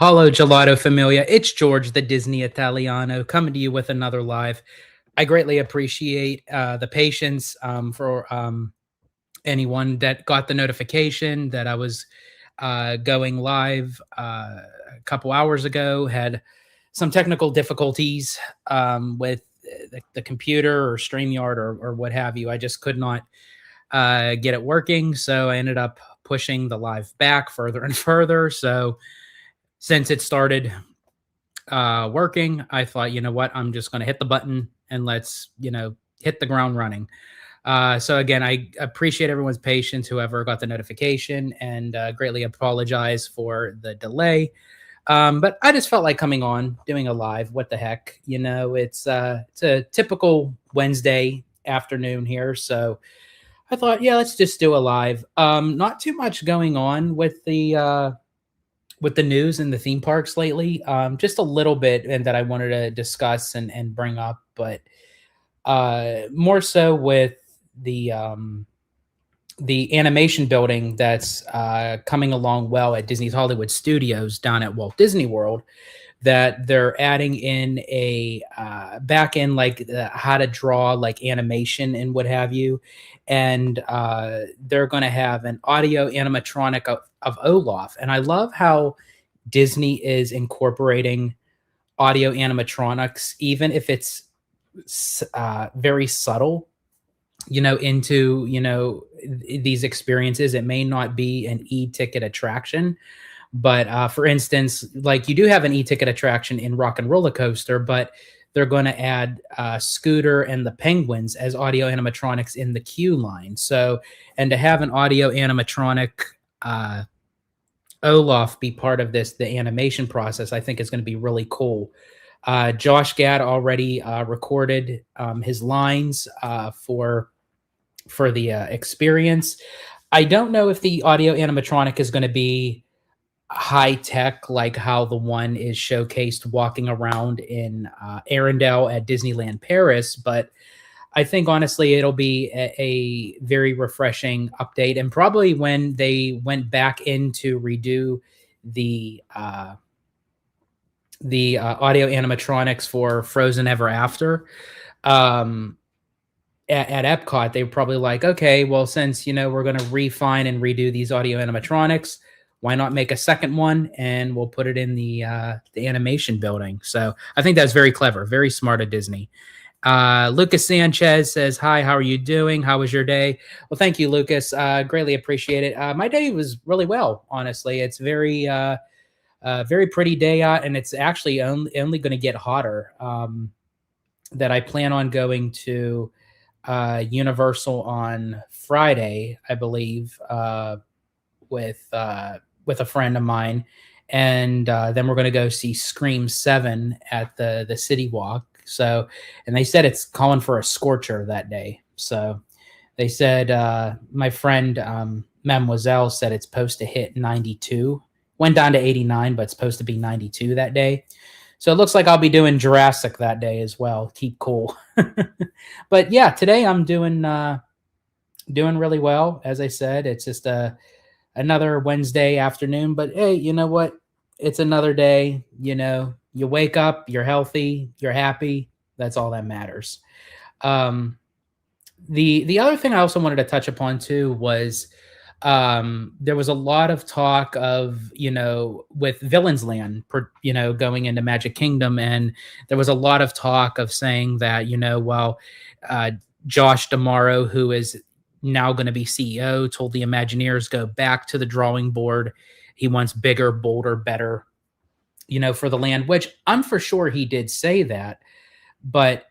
Hello, Gelato Familia. It's George, the Disney Italiano, coming to you with another live. I greatly appreciate the patience for anyone that got the notification that I was going live a couple hours ago. Had some technical difficulties with the computer or StreamYard or what have you. I just could not get it working. So I ended up pushing the live back further and further. So since it started working, I thought, you know what, I'm just going to hit the button and let's, hit the ground running. So again, I appreciate everyone's patience, whoever got the notification, and greatly apologize for the delay. But I just felt like coming on, doing a live. What the heck, it's a typical Wednesday afternoon here, so I thought, yeah, let's just do a live. Not too much going on with the news and the theme parks lately. Just a little bit, and that I wanted to discuss and bring up, but more so with the animation building that's coming along well at Disney's Hollywood Studios down at Walt Disney World. That they're adding in a back in like how to draw like animation and what have you, and they're going to have an audio animatronic of Olaf. And I love how Disney is incorporating audio animatronics, even if it's very subtle, into these experiences. It may not be an e-ticket attraction, but for instance, like you do have an e-ticket attraction in Rock and Roller Coaster, but they're going to add Scooter and the Penguins as audio animatronics in the queue line. So, and to have an audio animatronic Olaf be part of the animation process, I think is going to be really cool. Josh Gad already recorded his lines for the experience. I don't know if the audio animatronic is going to be high tech like how the one is showcased walking around in Arendelle at Disneyland Paris, but I think honestly it'll be a very refreshing update. And probably when they went back in to redo the audio animatronics for Frozen Ever After at Epcot, they were probably like, okay, well, since we're going to refine and redo these audio animatronics, why not make a second one and we'll put it in the animation building. So I think that's very clever, very smart of Disney. Lucas Sanchez says, hi, how are you doing? How was your day? Well, thank you, Lucas. Greatly appreciate it. My day was really well, honestly. It's very pretty day out, and it's actually only going to get hotter. That I plan on going to Universal on Friday, I believe, with a friend of mine, and then we're going to go see Scream 7 at the City Walk. So, and they said it's calling for a scorcher that day. So they said my friend Mademoiselle said it's supposed to hit 92. Went down to 89, but it's supposed to be 92 that day. So it looks like I'll be doing Jurassic that day as well. Keep cool. But yeah, today I'm doing really well. As I said, it's just another Wednesday afternoon. But hey, you know what? It's another day. You wake up, you're healthy, you're happy. That's all that matters. The other thing I also wanted to touch upon too was there was a lot of talk of with Villains Land going into Magic Kingdom, and there was a lot of talk of saying that Josh D'Amaro, who is now going to be CEO, told the Imagineers go back to the drawing board. He wants bigger, bolder, better for the land, which I'm for sure he did say that, but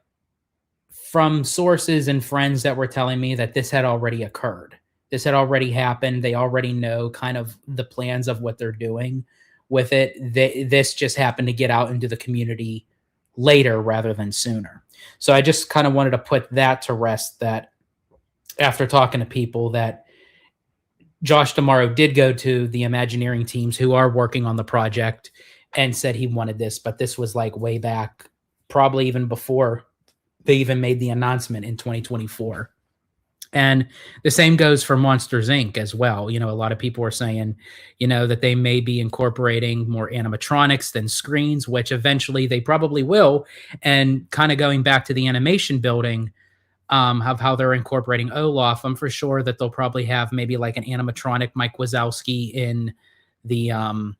from sources and friends that were telling me that this had already occurred. This had already happened. They already know kind of the plans of what they're doing with it. This just happened to get out into the community later rather than sooner. So I just kind of wanted to put that to rest, that after talking to people, that Josh D'Amaro did go to the Imagineering teams who are working on the project and said he wanted this, but this was like way back, probably even before they even made the announcement in 2024. And the same goes for Monsters Inc. as well. A lot of people are saying, that they may be incorporating more animatronics than screens, which eventually they probably will. And kind of going back to the animation building, of how they're incorporating Olaf, I'm for sure that they'll probably have maybe like an animatronic Mike Wazowski the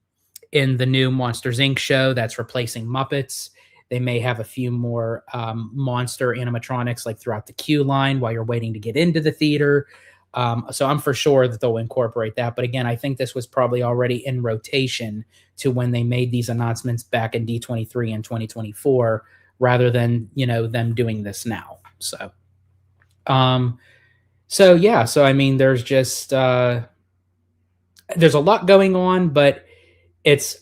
in the new Monsters Inc. show that's replacing Muppets. They may have a few more monster animatronics like throughout the queue line while you're waiting to get into the theater. So I'm for sure that they'll incorporate that. But again, I think this was probably already in rotation to when they made these announcements back in D23 in 2024, rather than, them doing this now. So I mean, there's just there's a lot going on, but it's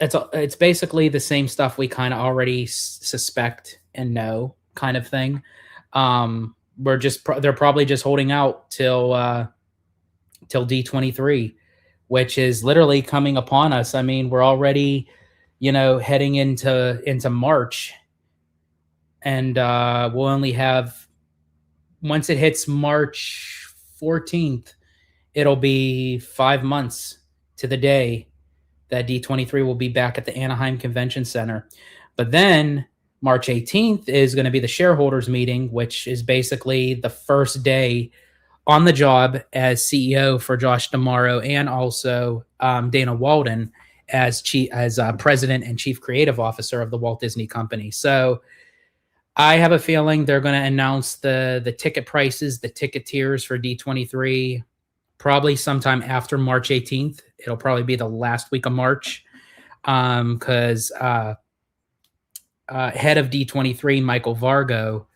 basically the same stuff we kind of already suspect and know, kind of thing. They're probably just holding out till D23, which is literally coming upon us. I mean, we're already, heading into March, and we'll only have, once it hits March 14th, it'll be 5 months to the day that D23 will be back at the Anaheim Convention Center. But then March 18th is going to be the shareholders meeting, which is basically the first day on the job as CEO for Josh D'Amaro, and also Dana Walden as president and chief creative officer of the Walt Disney Company. So I have a feeling they're going to announce the ticket prices, the ticket tiers for D23, probably sometime after March 18th. It'll probably be the last week of March, because head of D23, Michael Vargo,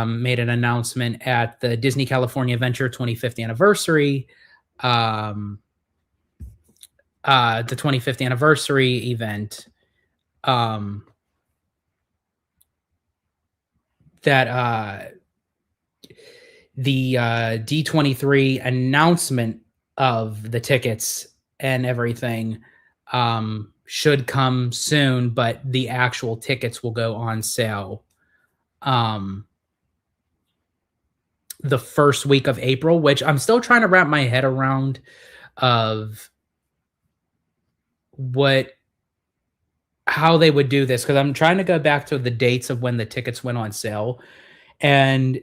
made an announcement at the Disney California Adventure 25th anniversary, the 25th anniversary event, that the D23 announcement of the tickets and everything should come soon, but the actual tickets will go on sale the first week of April, which I'm still trying to wrap my head around of how they would do this, because I'm trying to go back to the dates of when the tickets went on sale, and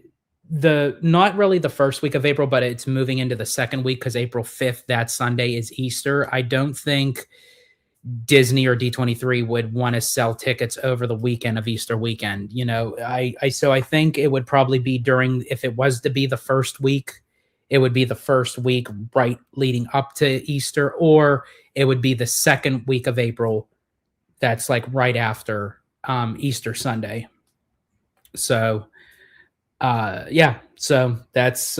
not really the first week of April, but it's moving into the second week, because April 5th, that Sunday, is Easter. I don't think Disney or D23 would want to sell tickets over the weekend of Easter weekend. So I think it would probably be if it was to be the first week, it would be the first week right leading up to Easter, or it would be the second week of April. That's like right after Easter Sunday. So, so that's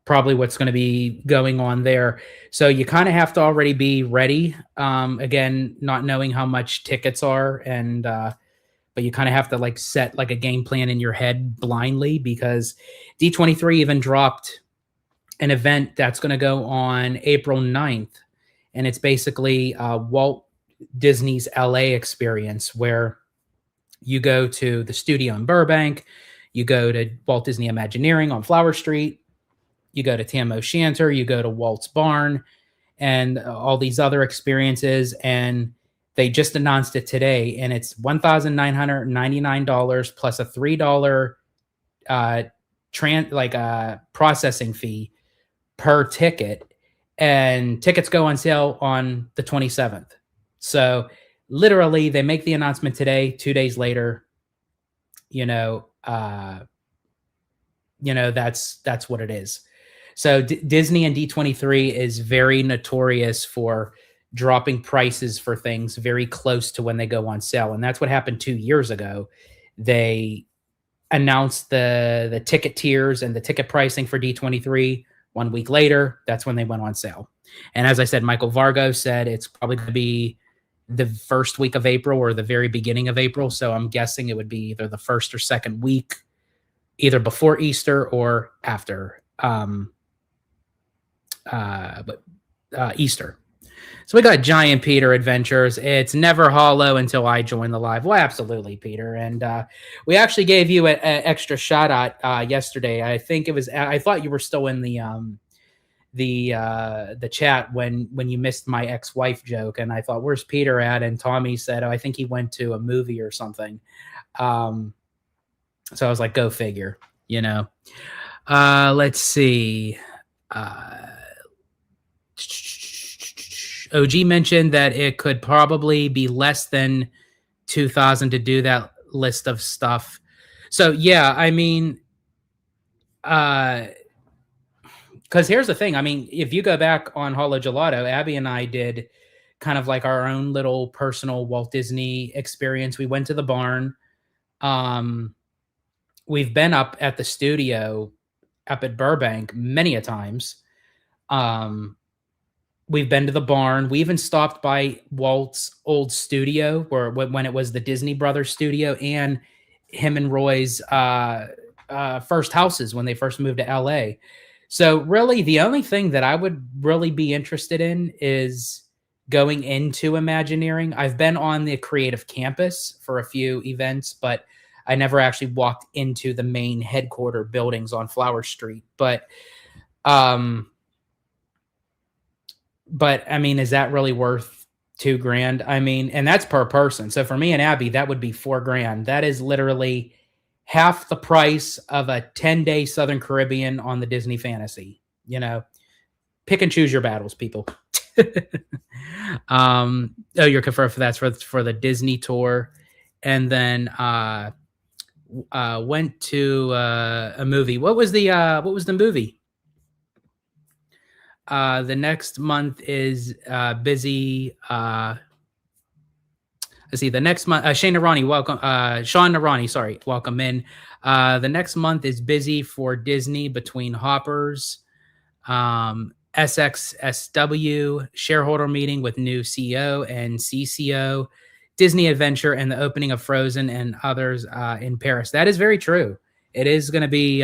probably what's going to be going on there. So you kind of have to already be ready. Again, not knowing how much tickets are, but you kind of have to like set like a game plan in your head blindly, because D23 even dropped an event that's going to go on April 9th. And it's basically Walt Disney's LA experience, where you go to the studio in Burbank, you go to Walt Disney Imagineering on Flower Street, you go to Tam O'Shanter, you go to Walt's Barn, and all these other experiences. And they just announced it today, and it's $1,999 plus a $3 processing fee per ticket, and tickets go on sale on the 27th. So literally, they make the announcement today, 2 days later, that's what it is. So Disney and D23 is very notorious for dropping prices for things very close to when they go on sale. And that's what happened 2 years ago. They announced the ticket tiers and the ticket pricing for D23. 1 week later, that's when they went on sale. And as I said, Michael Vargo said it's probably going to be the first week of April or the very beginning of April. So I'm guessing it would be either the first or second week, either before Easter or after Easter. So we got Giant Peter Adventures. It's never hollow until I join the live. Well, absolutely, Peter. And we actually gave you an extra shout out yesterday. I think it was. I thought you were still in the chat when you missed my ex-wife joke, and I thought, where's Peter at? And Tommy said, oh, I think he went to a movie or something. So I was like, go figure. Let's see. OG mentioned that it could probably be less than 2,000 to do that list of stuff. So yeah, I mean, because here's the thing. I mean, if you go back on Holo Gelato, Abby and I did kind of like our own little personal Walt Disney experience. We went to the barn. We've been up at the studio up at Burbank many a times. We've been to the barn. We even stopped by Walt's old studio when it was the Disney Brothers studio, and him and Roy's first houses when they first moved to LA. So really the only thing that I would really be interested in is going into Imagineering. I've been on the creative campus for a few events, but I never actually walked into the main headquarter buildings on Flower Street. But I mean, is that really worth $2,000? I mean, and that's per person. So for me and Abby, that would be $4,000. That is literally half the price of a 10-day Southern Caribbean on the Disney Fantasy. Pick and choose your battles, people. You're confirmed for that for the Disney tour, and then went to a movie. What was the movie? The next month is busy. Let's see. The next month, Shane Narani, welcome. Sean Narani, sorry, welcome in. The next month is busy for Disney between Hoppers, SXSW, shareholder meeting with new CEO and CCO, Disney Adventure, and the opening of Frozen and others in Paris. That is very true. It is going to be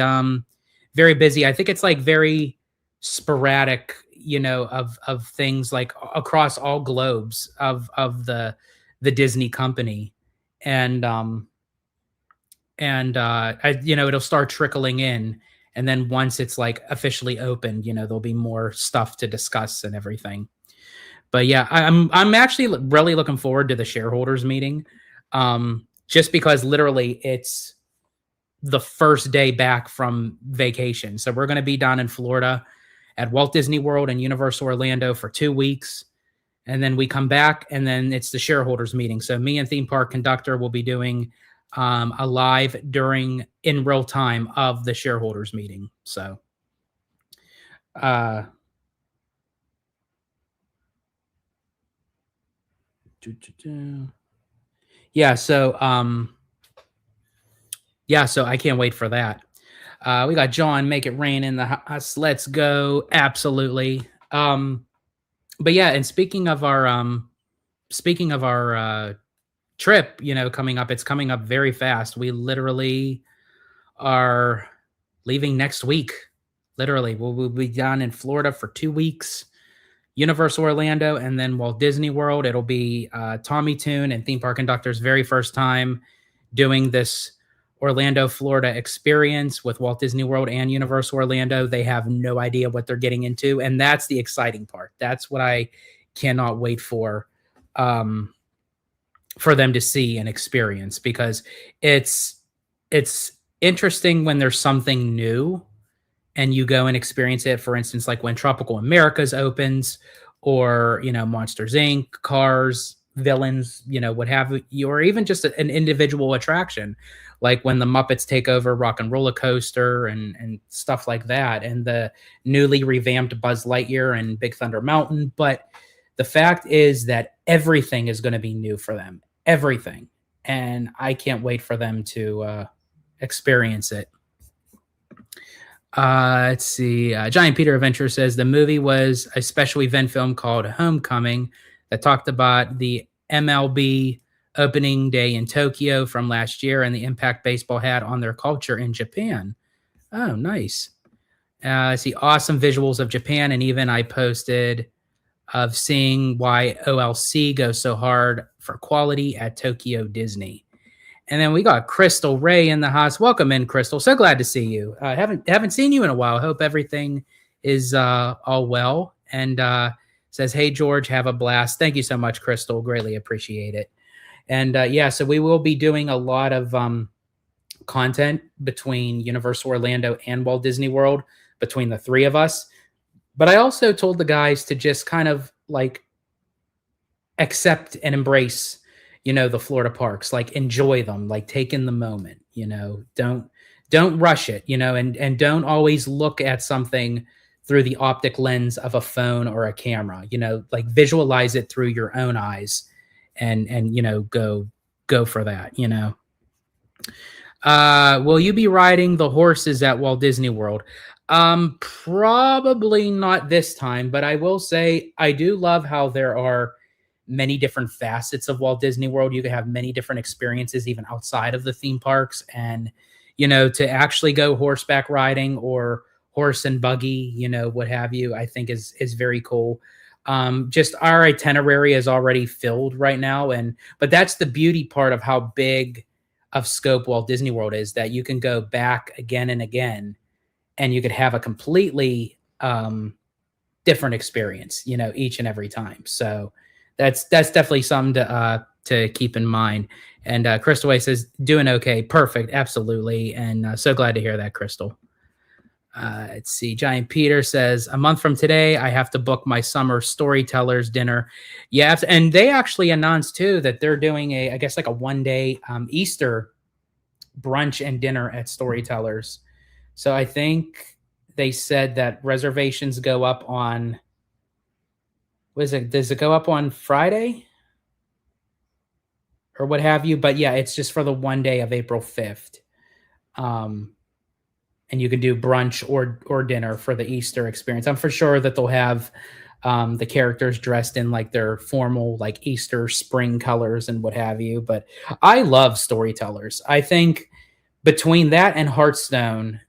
very busy. I think it's like very sporadic, of things like across all globes of the Disney company, and it'll start trickling in, and then once it's like officially opened, there'll be more stuff to discuss and everything. But yeah, I'm actually really looking forward to the shareholders meeting, just because literally it's the first day back from vacation. So we're going to be down in Florida at Walt Disney World and Universal Orlando for 2 weeks. And then we come back, and then it's the shareholders meeting. So me and Theme Park Conductor will be doing a live in real time of the shareholders meeting. So, yeah. So I can't wait for that. We got John, make it rain in the house. Let's go. Absolutely. But yeah, and speaking of our trip, coming up, it's coming up very fast. We literally are leaving next week. Literally, we'll be down in Florida for 2 weeks, Universal Orlando, and then Walt Disney World. It'll be Tommy Toon and Theme Park Conductor's very first time doing this Orlando, Florida experience with Walt Disney World and Universal Orlando. They have no idea what they're getting into, and that's the exciting part. That's what I cannot wait for them to see and experience, because it's interesting when there's something new and you go and experience it. For instance, like when Tropical Americas opens, or Monsters Inc., Cars, Villains, what have you, or even just an individual attraction, like when the Muppets take over Rock and Roller Coaster and stuff like that, and the newly revamped Buzz Lightyear and Big Thunder Mountain. But the fact is that everything is going to be new for them, everything, and I can't wait for them to experience it. Let's see. Giant Peter Adventure says the movie was a special event film called Homecoming that talked about the MLB opening day in Tokyo from last year and the impact baseball had on their culture in Japan. Oh, nice. I see awesome visuals of Japan, and even I posted of seeing why OLC goes so hard for quality at Tokyo Disney. And then we got Crystal Ray in the house. Welcome in, Crystal. So glad to see you. Haven't seen you in a while. Hope everything is all well. And says, "Hey George, have a blast." Thank you so much, Crystal. Greatly appreciate it. And yeah, so we will be doing a lot of content between Universal Orlando and Walt Disney World, between the three of us. But I also told the guys to just kind of like accept and embrace, the Florida parks, like enjoy them, like take in the moment, don't rush it, and don't always look at something through the optic lens of a phone or a camera, like visualize it through your own eyes and go for that. Will you be riding the horses at Walt Disney World? Probably not this time, but I will say I do love how there are many different facets of Walt Disney World. You can have many different experiences even outside of the theme parks, and to actually go horseback riding or horse and buggy, what have you, I think is very cool. Just our itinerary is already filled right now, but that's the beauty part of how big of scope Walt Disney World is, that you can go back again and again, and you could have a completely different experience, each and every time. So that's definitely something to keep in mind. And Crystal Way says, "Doing okay, perfect, absolutely," and so glad to hear that, Crystal. Let's see. Giant Peter says, "A month from today, I have to book my summer storytellers dinner." Yeah, and they actually announced too that they're doing I guess like a 1-day Easter brunch and dinner at Storytellers. So I think they said that reservations go up on, does it go up on Friday or what have you? But yeah, it's just for the 1 day of April 5th. And you can do brunch or dinner for the Easter experience. I'm for sure that they'll have the characters dressed in like their formal like Easter spring colors and what have you. But I love Storytellers. I think between that and Hearthstone,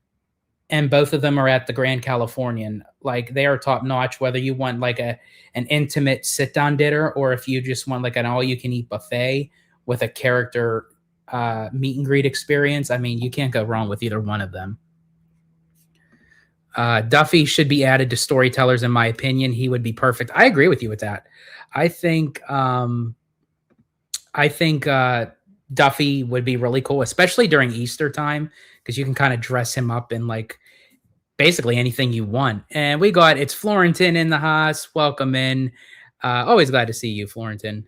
and both of them are at the Grand Californian, like they are top notch, whether you want like an intimate sit down dinner or if you just want like an all you can eat buffet with a character meet and greet experience. I mean, you can't go wrong with either one of them. Duffy should be added to Storytellers, in my opinion. He would be perfect. I agree with you with that. I think Duffy would be really cool, especially during Easter time, because you can kind of dress him up in like basically anything you want. And it's Florentin in the house. Welcome in. Always glad to see you, Florentin.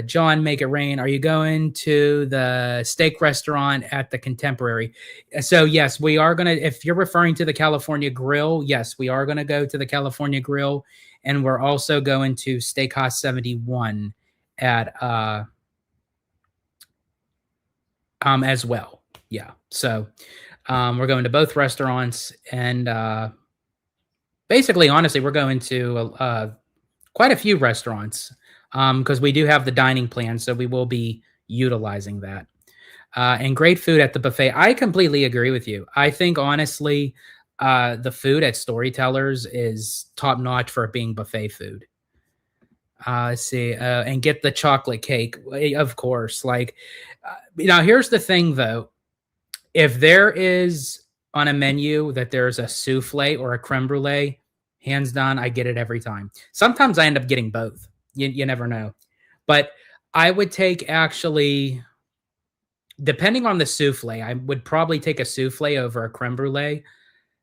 John, Make It Rain. Are you going to the steak restaurant at the Contemporary? So yes, we are going to, if you're referring to the California Grill, yes, we are going to go to the California Grill. And we're also going to Steakhouse 71 at, as well. Yeah. So, we're going to both restaurants and, basically, honestly, we're going to, quite a few restaurants. Because we do have the dining plan, so we will be utilizing that. And great food at the buffet. I completely agree with you. I think, honestly, the food at Storytellers is top notch for it being buffet food. Let's see. And get the chocolate cake, of course. Like, here's the thing, though. If there is on a menu that there's a souffle or a creme brulee, hands down, I get it every time. Sometimes I end up getting both. You never know. But I would take, actually, depending on the souffle, I would probably take a souffle over a creme brulee,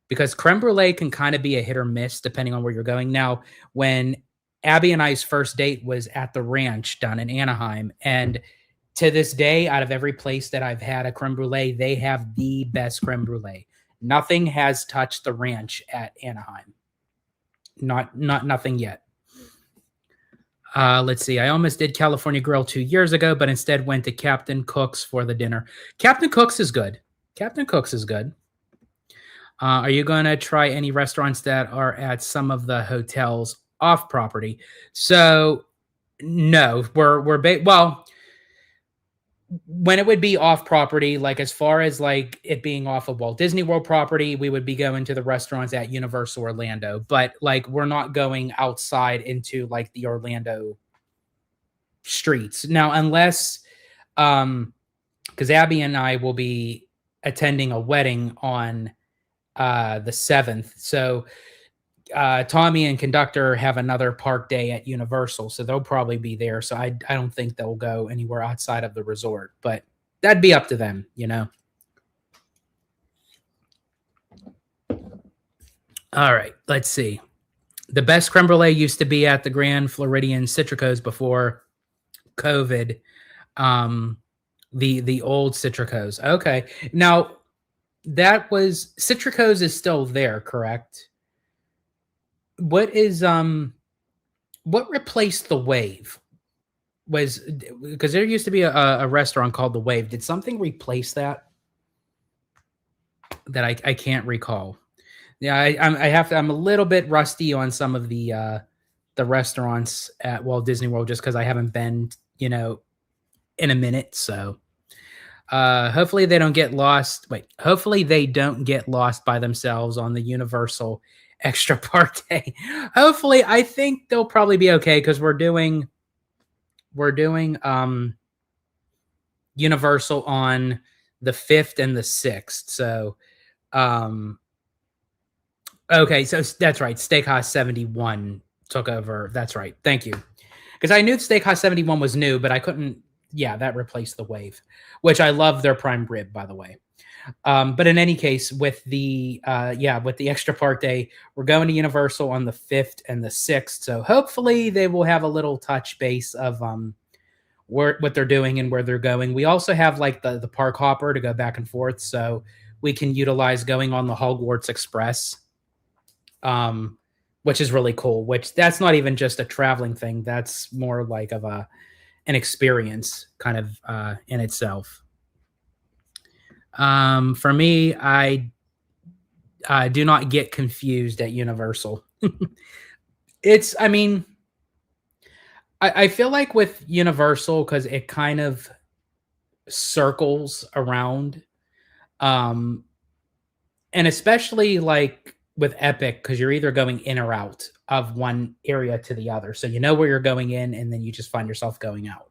because creme brulee can kind of be a hit or miss depending on where you're going. Now, when Abby and I's first date was at the ranch down in Anaheim, and to this day, out of every place that I've had a creme brulee, they have the best creme brulee. Nothing has touched the ranch at Anaheim. Nothing yet. Let's see. I almost did California Grill 2 years ago, but instead went to Captain Cook's for the dinner. Captain Cook's is good. Captain Cook's is good. Are you going to try any restaurants that are at some of the hotels off property? So, no. Well, when it would be off property, like as far as like it being off of Walt Disney World property, we would be going to the restaurants at Universal Orlando. But like we're not going outside into like the Orlando streets now, unless because Abby and I will be attending a wedding on the 7th. So Tommy and Conductor have another park day at Universal, so they'll probably be there. So I don't think they'll go anywhere outside of the resort, but that'd be up to them, you know. All right, let's see. The best creme brulee used to be at the Grand Floridian Citricos before COVID. The old Citricos. Okay, now that was Citricos is still there, correct? What is what replaced the Wave? Was because there used to be a restaurant called the Wave. Did something replace that? That I can't recall. Yeah, I have to. I'm a little bit rusty on some of the restaurants at Walt Disney World just because I haven't been, you know, in a minute. So hopefully they don't get lost. Wait, hopefully they don't get lost by themselves on the Universal Extra Park Day. Hopefully, I think they'll probably be okay because we're doing Universal on the 5th and the 6th. So okay, so that's right. Steakhouse 71 took over. That's right. Thank you. Because I knew Steakhouse 71 was new, but I couldn't. Yeah, that replaced the Wave, which I love their prime rib, by the way. But in any case, with the Extra Park Day, we're going to Universal on the 5th and the 6th. So hopefully they will have a little touch base of what they're doing and where they're going. We also have like the park hopper to go back and forth, so we can utilize going on the Hogwarts Express, which is really cool. Which that's not even just a traveling thing; that's more like of an experience kind of in itself. For me, I do not get confused at Universal. I mean, I feel like with Universal, because it kind of circles around, and especially like with Epic, because you're either going in or out of one area to the other. So you know where you're going in, and then you just find yourself going out.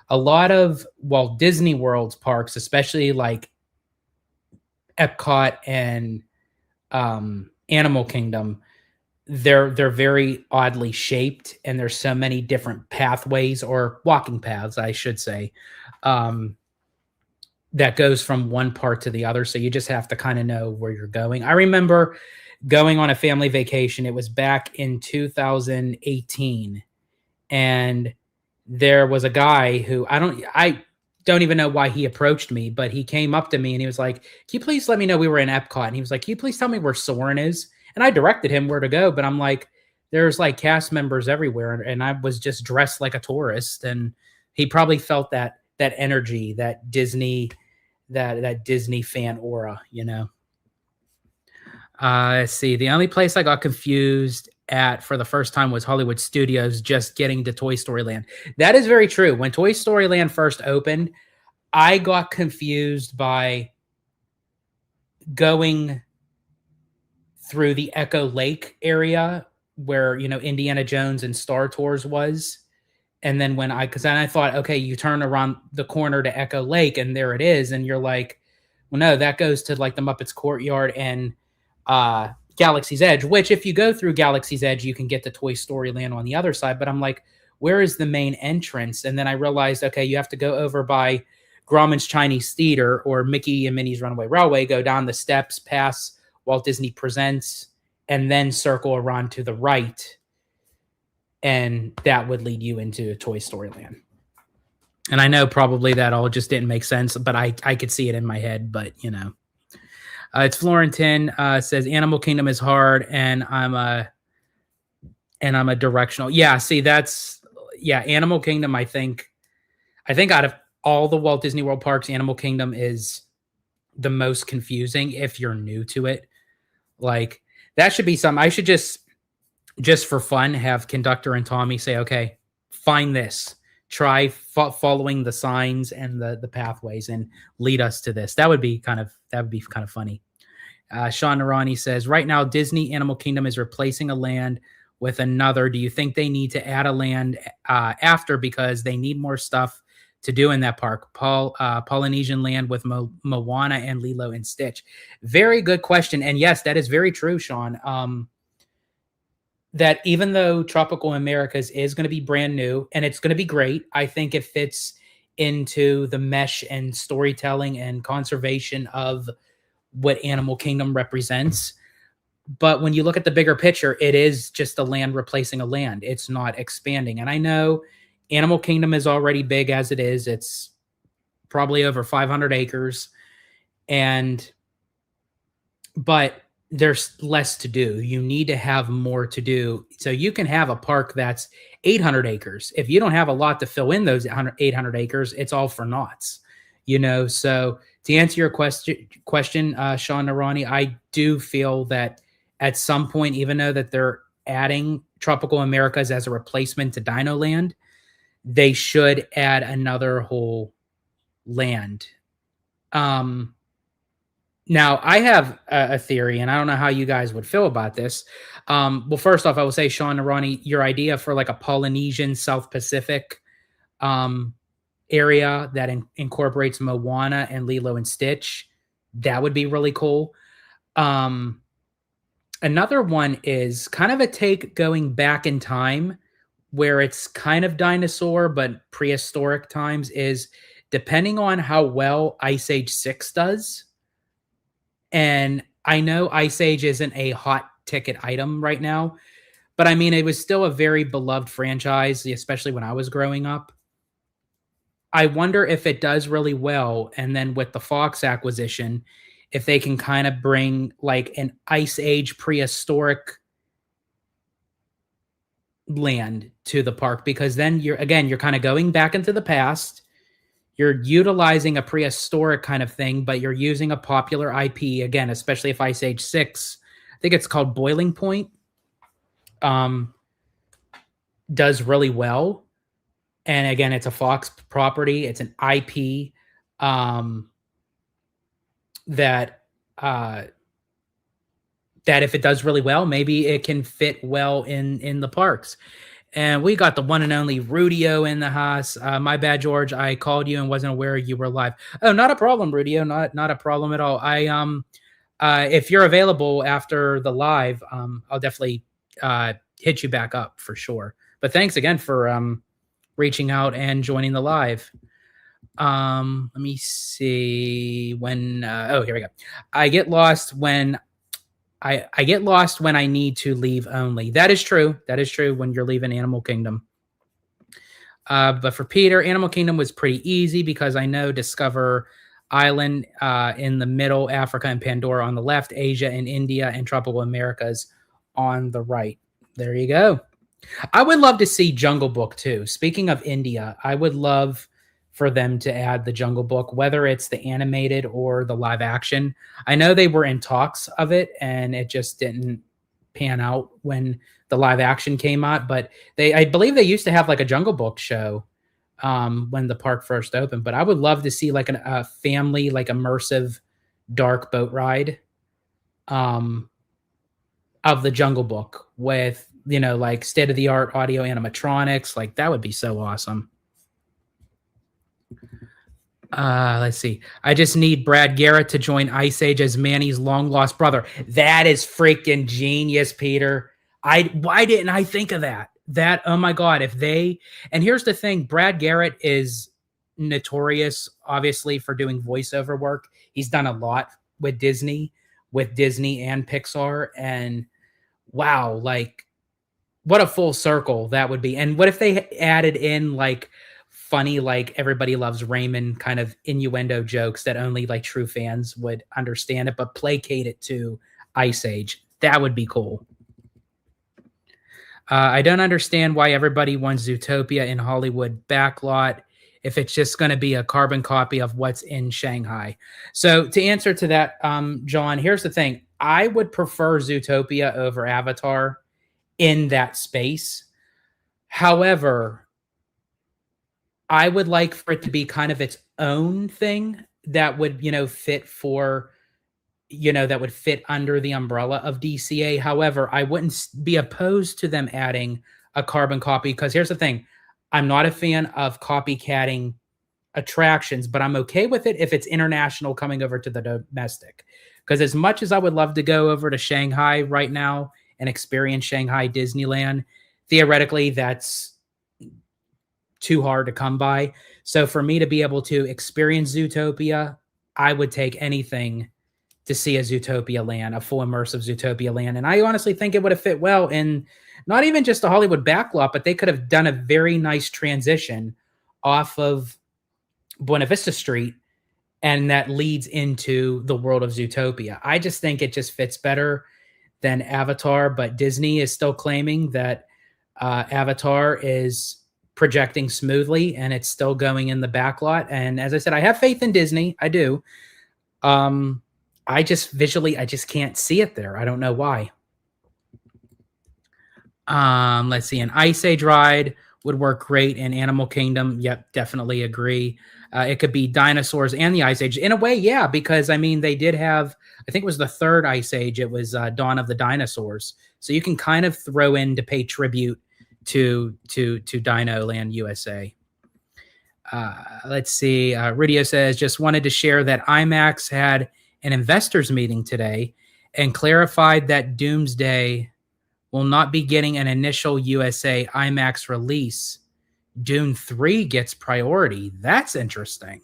A lot of Walt Disney World's parks, especially like Epcot and Animal Kingdom, they're very oddly shaped, and there's so many different pathways or walking paths, I should say, that goes from one part to the other. So you just have to kind of know where you're going. I remember going on a family vacation. It was back in 2018, and there was a guy who I don't even know why he approached me, but he came up to me and he was like, "Can you please let me know?" We were in Epcot, and he was like, "Can you please tell me where Soarin' is?" And I directed him where to go, but I'm like, there's like cast members everywhere, and I was just dressed like a tourist, and he probably felt that energy, that Disney fan aura, you know. Let's see. The only place I got confused at for the first time was Hollywood Studios just getting to Toy Story Land. That is very true. When Toy Story Land first opened, I got confused by going through the Echo Lake area where, you know, Indiana Jones and Star Tours was. And then because then I thought, okay, you turn around the corner to Echo Lake and there it is. And you're like, well, no, that goes to like the Muppets Courtyard and Galaxy's Edge, which if you go through Galaxy's Edge, you can get to Toy Story Land on the other side. But I'm like, where is the main entrance? And then I realized, okay, you have to go over by Grauman's Chinese Theater or Mickey and Minnie's Runaway Railway, go down the steps, pass Walt Disney Presents, and then circle around to the right. And that would lead you into Toy Story Land. And I know probably that all just didn't make sense, but I could see it in my head, but you know. It's Florentin says Animal Kingdom is hard, and I'm a directional. Yeah, see, Animal Kingdom. I think out of all the Walt Disney World parks, Animal Kingdom is the most confusing if you're new to it. Like that should be something I should just for fun have Conductor and Tommy say, okay, find this. try following the signs and the pathways and lead us to this. That would be kind of funny. Sean Narani says, right now, Disney Animal Kingdom is replacing a land with another. Do you think they need to add a land after because they need more stuff to do in that park? Polynesian land with Moana and Lilo and Stitch. Very good question. And yes, that is very true, Sean. That even though Tropical Americas is going to be brand new and it's going to be great, I think it fits into the mesh and storytelling and conservation of what Animal Kingdom represents. But when you look at the bigger picture, it is just a land replacing a land. It's not expanding. And I know Animal Kingdom is already big as it is. It's probably over 500 acres. But there's less to do. You need to have more to do. So you can have a park that's 800 acres. If you don't have a lot to fill in those 800 acres, it's all for naughts, So to answer your question, Sean Narani, I do feel that at some point, even though that they're adding Tropical Americas as a replacement to Dino Land, they should add another whole land. Now, I have a theory, and I don't know how you guys would feel about this. Well, first off, I will say, Sean Narani, your idea for like a Polynesian South Pacific area that incorporates Moana and Lilo and Stitch, that would be really cool. Another one is kind of a take going back in time where it's kind of dinosaur, but prehistoric times, is depending on how well Ice Age 6 does. And I know Ice Age isn't a hot ticket item right now, but I mean, it was still a very beloved franchise, especially when I was growing up. I wonder if it does really well, and then with the Fox acquisition, if they can kind of bring like an Ice Age prehistoric land to the park, because then you're kind of going back into the past. You're utilizing a prehistoric kind of thing, but you're using a popular IP again, especially if Ice Age 6, I think it's called Boiling Point, does really well. And again, it's a Fox property. It's an IP that if it does really well, maybe it can fit well in the parks. And we got the one and only Rudio in the house. My bad, George. I called you and wasn't aware you were live. Oh, not a problem, Rudio. Not a problem at all. If you're available after the live, I'll definitely hit you back up for sure. But thanks again for reaching out and joining the live. Let me see when. Here we go. I get lost when I get lost when I need to leave only. That is true. That is true when you're leaving Animal Kingdom. But for Peter, Animal Kingdom was pretty easy because I know Discover Island in the middle, Africa and Pandora on the left, Asia and India, and Tropical Americas on the right. There you go. I would love to see Jungle Book too. Speaking of India, I would love for them to add the Jungle Book, whether it's the animated or the live action. I know they were in talks of it and it just didn't pan out when the live action came out, but I believe they used to have like a Jungle Book show when the park first opened. But I would love to see like a family, like immersive dark boat ride of the Jungle Book with, like state-of-the-art audio animatronics. Like that would be so awesome. Let's see. I just need Brad Garrett to join Ice Age as Manny's long lost brother. That is freaking genius, Peter. Why didn't I think of that? Oh my God. And here's the thing, Brad Garrett is notorious, obviously, for doing voiceover work. He's done a lot with Disney and Pixar. And wow, like what a full circle that would be. And what if they added in like funny, like Everybody Loves Raymond kind of innuendo jokes that only like true fans would understand it, but placate it to Ice Age? That would be cool. I don't understand why everybody wants Zootopia in Hollywood backlot if it's just going to be a carbon copy of what's in Shanghai. So to answer to that, John, here's the thing. I would prefer Zootopia over Avatar in that space. However, I would like for it to be kind of its own thing that would, fit for, that would fit under the umbrella of DCA. However, I wouldn't be opposed to them adding a carbon copy because here's the thing. I'm not a fan of copycatting attractions, but I'm okay with it if it's international coming over to the domestic. Because as much as I would love to go over to Shanghai right now and experience Shanghai Disneyland, theoretically that's too hard to come by. So for me to be able to experience Zootopia, I would take anything to see a Zootopia land, a full immersive Zootopia land. And I honestly think it would have fit well in not even just the Hollywood backlot, but they could have done a very nice transition off of Buena Vista Street, and that leads into the world of Zootopia. I just think it just fits better than Avatar, but Disney is still claiming that Avatar is projecting smoothly and it's still going in the backlot. And as I said, I have faith in Disney. I do. I just visually, I just can't see it there. I don't know why. Let's see. An Ice Age ride would work great in Animal Kingdom. Yep, definitely agree. It could be dinosaurs and the Ice Age in a way, yeah, because I mean they did have, I think it was the third Ice Age. It was Dawn of the Dinosaurs, so you can kind of throw in to pay tribute to Dino Land USA. Let's see. Ridio says just wanted to share that IMAX had an investors meeting today and clarified that Doomsday will not be getting an initial USA IMAX release. Dune 3 gets priority. That's interesting.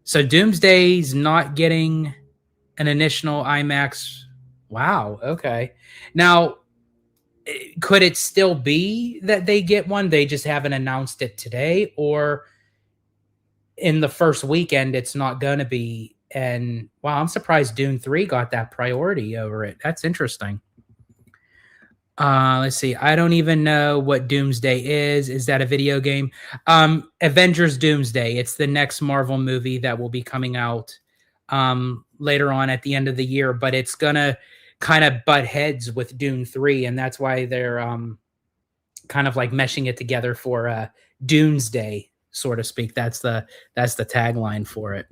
So Doomsday's not getting an initial IMAX. Wow. Okay. Now, could it still be that they get one? They just haven't announced it today, or in the first weekend, it's not going to be. And wow, I'm surprised Dune 3 got that priority over it. That's interesting. Let's see. I don't even know what Doomsday is. Is that a video game? Avengers Doomsday. It's the next Marvel movie that will be coming out later on at the end of the year, but it's going to kind of butt heads with Dune 3, and that's why they're kind of like meshing it together for Doomsday, so to speak. That's the tagline for it.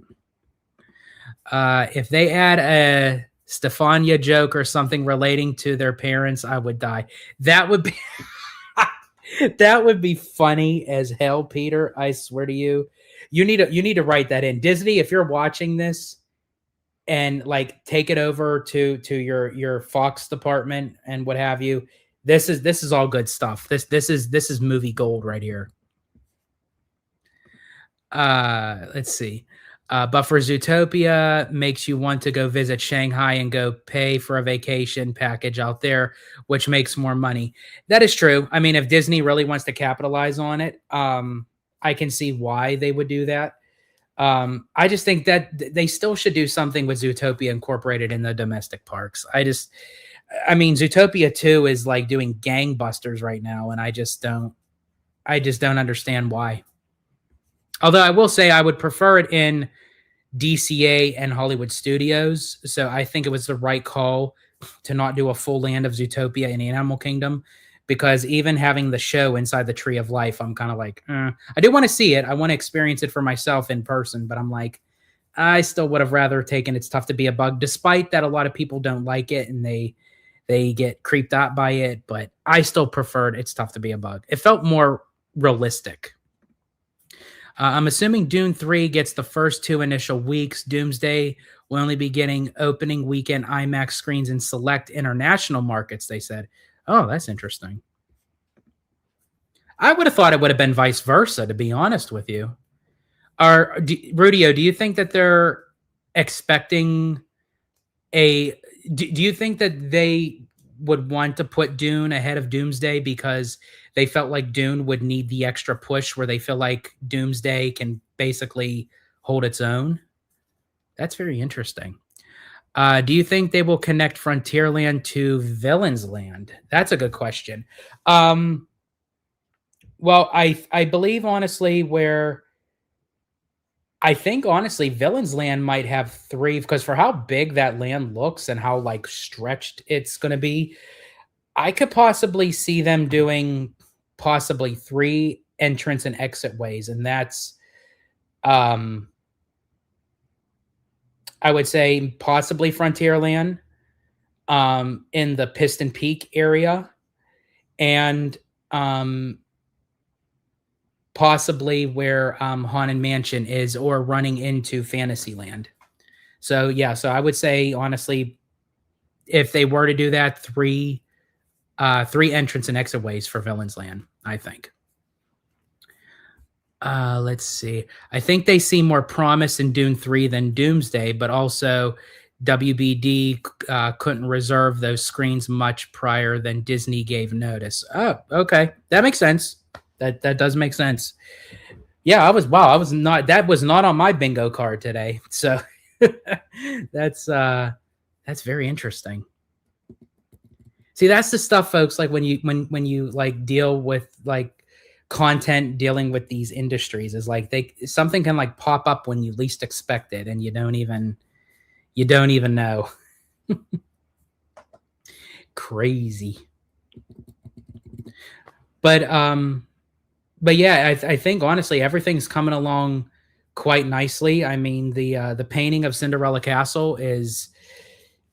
If they add a Stefania joke or something relating to their parents, I would die. That would be that would be funny as hell, Peter. I swear to you. You need to write that in. Disney, if you're watching this and like take it over to your Fox department and what have you, this is all good stuff. This is movie gold right here. Let's see. But for Zootopia makes you want to go visit Shanghai and go pay for a vacation package out there, which makes more money. That is true. I mean, if Disney really wants to capitalize on it, I can see why they would do that. I just think that they still should do something with Zootopia incorporated in the domestic parks. I mean, Zootopia 2 is like doing gangbusters right now, and I just don't understand why. Although I will say I would prefer it in DCA and Hollywood Studios. So I think it was the right call to not do a full land of Zootopia in Animal Kingdom, because even having the show inside the Tree of Life, I'm kind of like, I do want to see it. I want to experience it for myself in person, but I'm like, I still would have rather taken It's Tough to Be a Bug, despite that a lot of people don't like it and they get creeped out by it. But I still preferred It's Tough to Be a Bug. It felt more realistic. I'm assuming Dune 3 gets the first 2 initial weeks. Doomsday will only be getting opening weekend IMAX screens in select international markets, they said. Oh, that's interesting. I would have thought it would have been vice versa, to be honest with you. Rudio, do you think that they're expecting do you think that they would want to put Dune ahead of Doomsday because they felt like Dune would need the extra push where they feel like Doomsday can basically hold its own? That's very interesting. Do you think they will connect Frontierland to Villains Land? That's a good question. Well, I believe honestly Villains Land might have 3, because for how big that land looks and how like stretched it's going to be, I could possibly see them doing possibly 3 entrance and exit ways, and that's I would say possibly Frontierland, in the Piston Peak area, and possibly where Haunted Mansion is, or running into Fantasyland. So yeah, so I would say honestly, if they were to do that, three entrance and exit ways for Villains Land, I think. Let's see. I think they see more promise in Dune 3 than Doomsday, but also WBD couldn't reserve those screens much prior than Disney gave notice. Oh, okay. That makes sense. That does make sense. Yeah, that was not on my bingo card today. So that's very interesting. See, that's the stuff, folks, like when you like deal with like content dealing with these industries, is like something can like pop up when you least expect it, and you don't even know. Crazy. But yeah, I think honestly everything's coming along quite nicely. I mean, the painting of Cinderella Castle is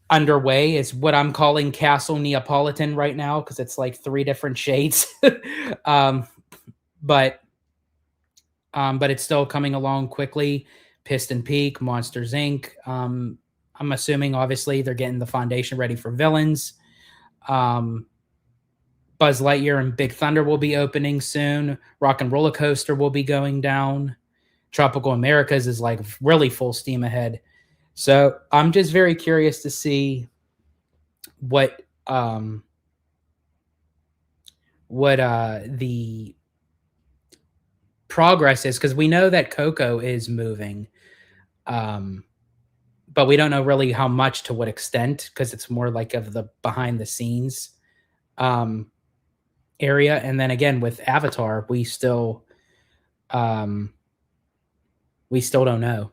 underway. It's what I'm calling Castle Neapolitan right now, because it's like 3 different shades. But it's still coming along quickly. Piston Peak, Monsters Inc. I'm assuming obviously they're getting the foundation ready for Villains. Buzz Lightyear and Big Thunder will be opening soon. Rock and Roller Coaster will be going down. Tropical Americas is like really full steam ahead. So I'm just very curious to see what the progress is, because we know that Coco is moving, but we don't know really how much, to what extent, because it's more like of the behind the scenes area. And then again with Avatar, we still don't know.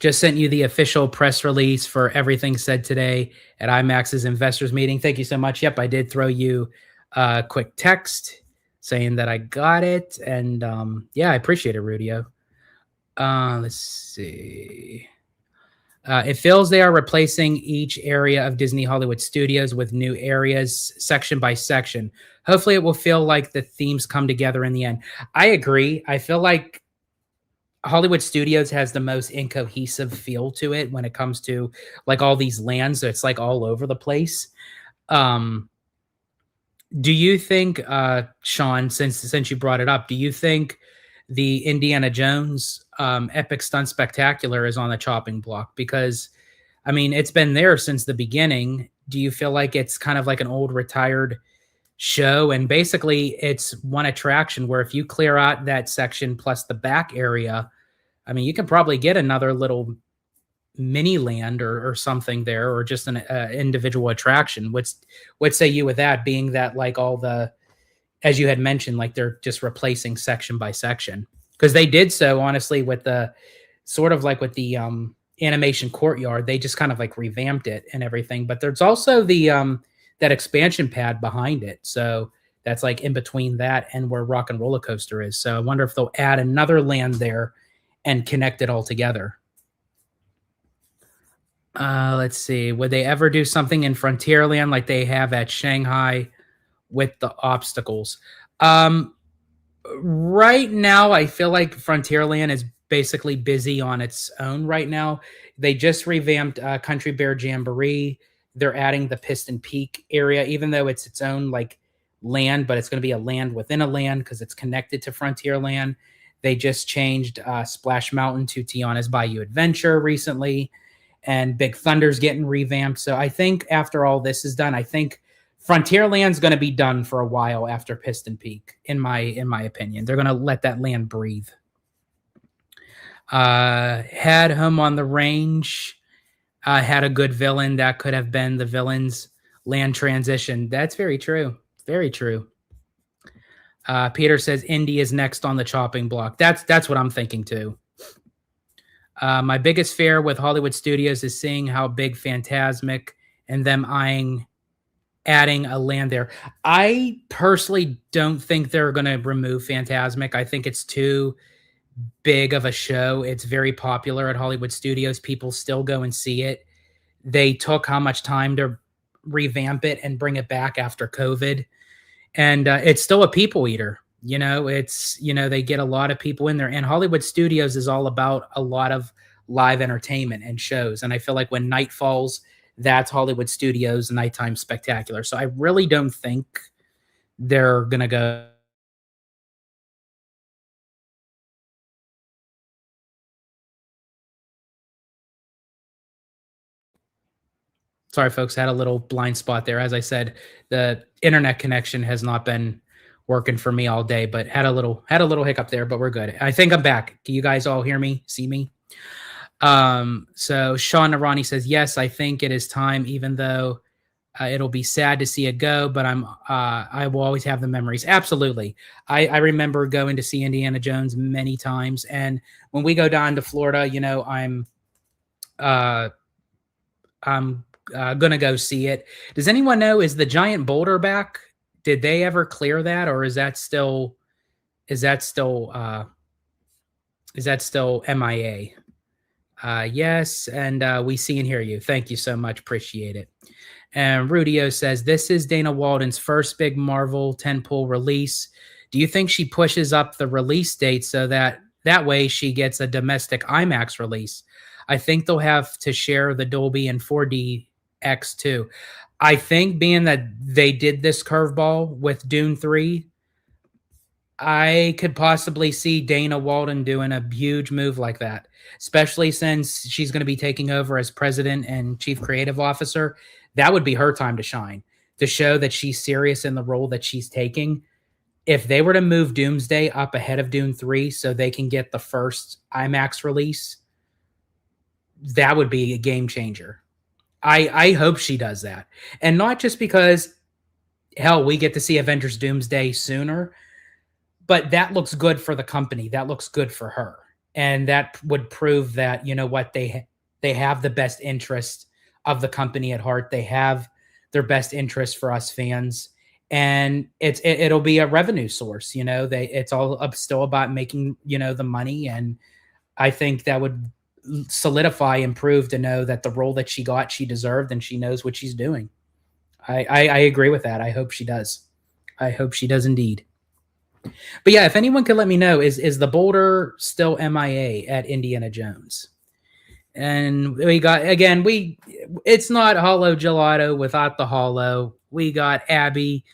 Just sent you the official press release for everything said today at IMAX's investors meeting. Thank you so much. Yep, I did throw you a quick text saying that I got it, and yeah, I appreciate it, Rudio. Let's see. It feels they are replacing each area of Disney Hollywood Studios with new areas, section by section. Hopefully it will feel like the themes come together in the end. I agree. I feel like Hollywood Studios has the most incohesive feel to it when it comes to like all these lands. So it's like all over the place. Do you think, Sean, since you brought it up, do you think the Indiana Jones Epic Stunt Spectacular is on the chopping block? Because, I mean, it's been there since the beginning. Do you feel like it's kind of like an old retired show? And basically, it's one attraction where if you clear out that section plus the back area, I mean, you can probably get another little mini land or something there, or just an individual attraction. What say you with that, being that like all the, as you had mentioned, like they're just replacing section by section, because they did so honestly with the sort of like with the animation courtyard, they just kind of like revamped it and everything. But there's also the that expansion pad behind it, so that's like in between that and where Rock and Roller Coaster is. So I wonder if they'll add another land there and connect it all together. Let's see. Would they ever do something in Frontierland like they have at Shanghai with the obstacles? Right now, I feel like Frontierland is basically busy on its own right now. They just revamped Country Bear Jamboree. They're adding the Piston Peak area, even though it's its own like land, but it's going to be a land within a land because it's connected to Frontierland. They just changed Splash Mountain to Tiana's Bayou Adventure recently, and Big Thunder's getting revamped. So I think after all this is done, I think Frontierland's going to be done for a while after Piston Peak, in my opinion. They're going to let that land breathe. Had Home on the Range had a good villain that could have been the villain's land transition. That's very true. Very true. Peter says Indy is next on the chopping block. That's what I'm thinking too. My biggest fear with Hollywood Studios is seeing how big Fantasmic and them eyeing adding a land there. I personally don't think they're going to remove Fantasmic. I think it's too big of a show. It's very popular at Hollywood Studios. People still go and see it. They took how much time to revamp it and bring it back after COVID. And it's still a people eater. They get a lot of people in there. And Hollywood Studios is all about a lot of live entertainment and shows. And I feel like when night falls, that's Hollywood Studios Nighttime Spectacular. So I really don't think they're going to go. Sorry, folks, had a little blind spot there. As I said, the internet connection has not been working for me all day, but had a little hiccup there, but we're good. I think I'm back. Can you guys all hear me, see me? So Sean Narani says, yes, I think it is time, even though it'll be sad to see it go, but I will always have the memories. Absolutely. I remember going to see Indiana Jones many times. And when we go down to Florida, I'm gonna go see it. Does anyone know, is the giant boulder back? Did they ever clear that, or is that still MIA? Yes, and we see and hear you. Thank you so much. Appreciate it. And Rudio says, this is Dana Walden's first big Marvel tentpole release. Do you think she pushes up the release date so that way she gets a domestic IMAX release? I think they'll have to share the Dolby and 4DX too. I think being that they did this curveball with Dune 3, I could possibly see Dana Walden doing a huge move like that, especially since she's going to be taking over as president and chief creative officer. That would be her time to shine, to show that she's serious in the role that she's taking. If they were to move Doomsday up ahead of Dune 3 so they can get the first IMAX release, that would be a game changer. I hope she does that. And not just because, hell, we get to see Avengers Doomsday sooner, but that looks good for the company. That looks good for her. And that would prove that, they have the best interest of the company at heart. They have their best interest for us fans. And it'll be a revenue source. It's all still about making, the money. And I think that would solidify and prove to know that the role that she got, she deserved, and she knows what she's doing. I agree with that. I hope she does. I hope she does indeed. But yeah, if anyone could let me know, is the boulder still MIA at Indiana Jones? And we got, again, it's not Hollow Gelato without the Hollow. We got Abby,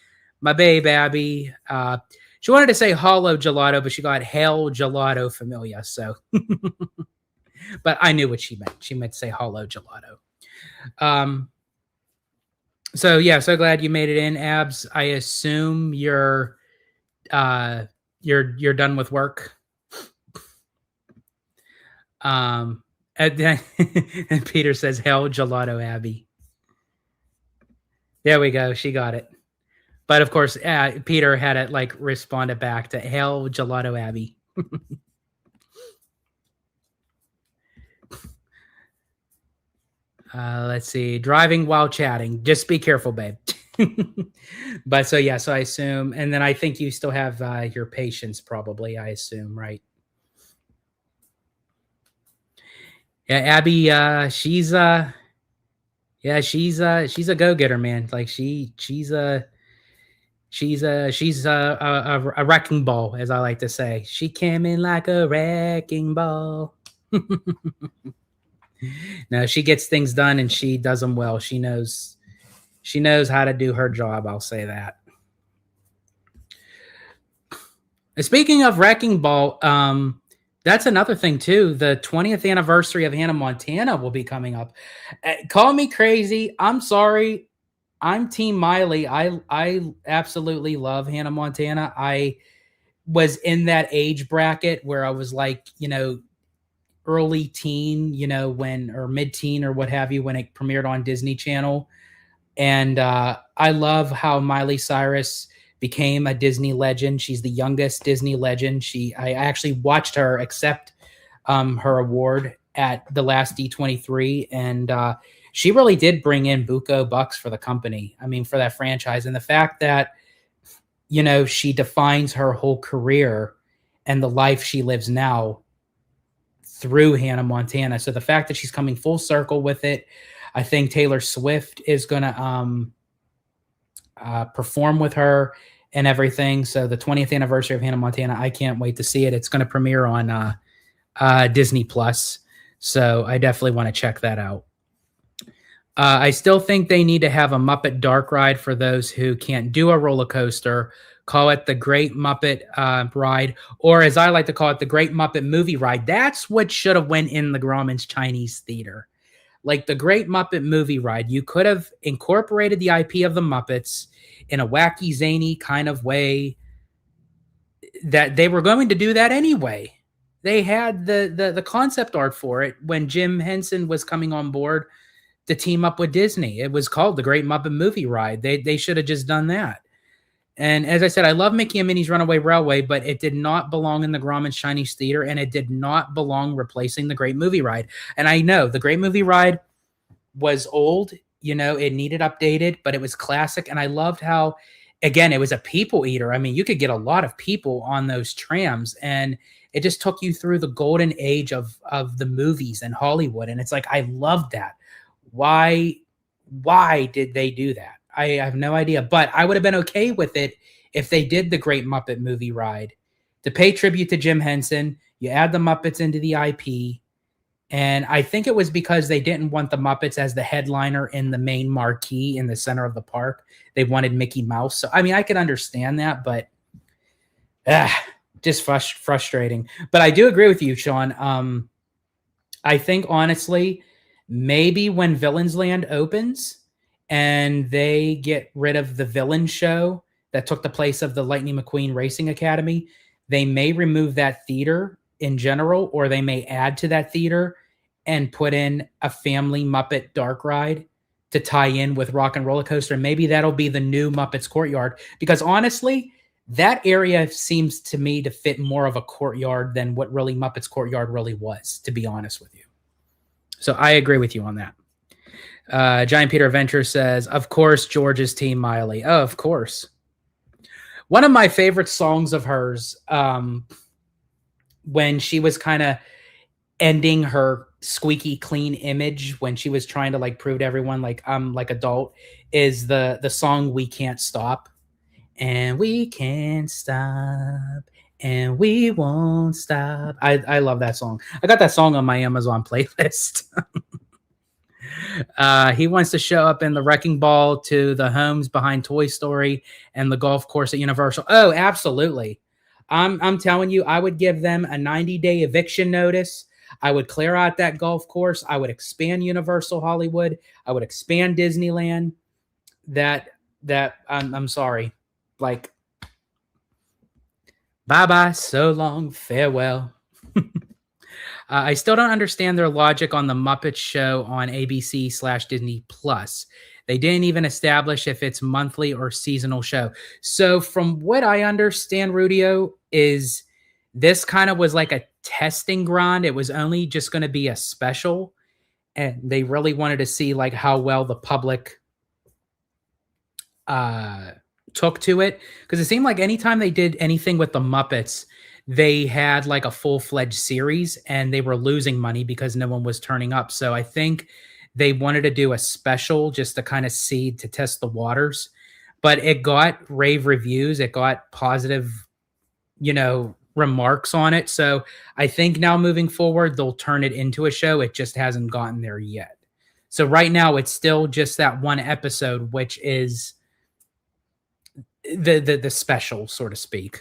my babe Abby. She wanted to say Hollow Gelato, but she got Hell Gelato Familia. So, but I knew what she meant. She meant to say Hollow Gelato. So yeah, so glad you made it in, Abs. I assume you're done with work. And Peter says, Hell Gelato Abby. There we go. She got it. But of course, Peter had it responded back to Hell Gelato Abby. Let's see. Driving while chatting. Just be careful, babe. But so yeah, so I assume, and then I think you still have your patience, probably. I assume, right? Yeah, Abby. She's a go-getter, man. She's a wrecking ball, as I like to say. She came in like a wrecking ball. No, she gets things done and she does them well. She knows how to do her job. I'll say that. Speaking of wrecking ball, that's another thing too. The 20th anniversary of Hannah Montana will be coming up. Call me crazy. I'm sorry. I'm Team Miley. I absolutely love Hannah Montana. I was in that age bracket where I was early teen, or mid-teen or what have you, when it premiered on Disney Channel. And I love how Miley Cyrus became a Disney legend. She's the youngest Disney legend. I actually watched her accept her award at the last D23. And she really did bring in buco bucks for the company. I mean, for that franchise. And the fact that, you know, she defines her whole career and the life she lives now through Hannah Montana. So the fact that she's coming full circle with it, I think Taylor Swift is going to perform with her and everything. So the 20th anniversary of Hannah Montana, I can't wait to see it. It's going to premiere on Disney Plus. So I definitely want to check that out. I still think they need to have a Muppet Dark Ride for those who can't do a roller coaster. Call it the Great Muppet Ride, or as I like to call it, the Great Muppet Movie Ride. That's what should have went in the Grauman's Chinese Theater. Like the Great Muppet Movie Ride, you could have incorporated the IP of the Muppets in a wacky, zany kind of way that they were going to do that anyway. They had the concept art for it when Jim Henson was coming on board to team up with Disney. It was called the Great Muppet Movie Ride. They should have just done that. And as I said, I love Mickey and Minnie's Runaway Railway, but it did not belong in the Grauman's Chinese Theater, and it did not belong replacing the Great Movie Ride. And I know the Great Movie Ride was old, you know, it needed updated, but it was classic. And I loved how, again, it was a people eater. I mean, you could get a lot of people on those trams, and it just took you through the golden age of the movies and Hollywood. And it's like, I loved that. Why did they do that? I have no idea, but I would have been okay with it if they did the Great Muppet Movie Ride to pay tribute to Jim Henson. You add the Muppets into the IP, and I think it was because they didn't want the Muppets as the headliner in the main marquee in the center of the park. They wanted Mickey Mouse. So, I mean, I could understand that, but just frustrating. But I do agree with you, Sean. I think, honestly, maybe when Villains Land opens and they get rid of the villain show that took the place of the Lightning McQueen Racing Academy, they may remove that theater in general, or they may add to that theater and put in a family Muppet Dark Ride to tie in with Rock and Roller Coaster. Maybe that'll be the new Muppets Courtyard, because honestly, that area seems to me to fit more of a courtyard than what really Muppets Courtyard really was, to be honest with you. So I agree with you on that. Giant Peter Adventure says, of course, George's Team Miley. Oh, of course. One of my favorite songs of hers, when she was kind of ending her squeaky clean image, when she was trying to like prove to everyone like I'm like adult, is the song We Can't Stop. And we can't stop, and we won't stop. I love that song. I got that song on my Amazon playlist. He wants to show up in the Wrecking Ball to the homes behind Toy Story and the golf course at Universal. Oh, absolutely. I'm telling you, I would give them a 90-day eviction notice. I would clear out that golf course. I would expand Universal Hollywood. I would expand Disneyland. I'm sorry. Like, bye-bye, so long, farewell. I still don't understand their logic on the Muppet Show on ABC/Disney Plus. They didn't even establish if it's monthly or seasonal show. So from what I understand, Rudio, is this kind of was like a testing ground. It was only just going to be a special, and they really wanted to see like how well the public took to it, because it seemed like anytime they did anything with the Muppets, they had like a full-fledged series and they were losing money because no one was turning up. So I think they wanted to do a special just to kind of see, to test the waters, but it got rave reviews. It got positive, remarks on it. So I think now moving forward, they'll turn it into a show. It just hasn't gotten there yet. So right now it's still just that one episode, which is the special, so to speak.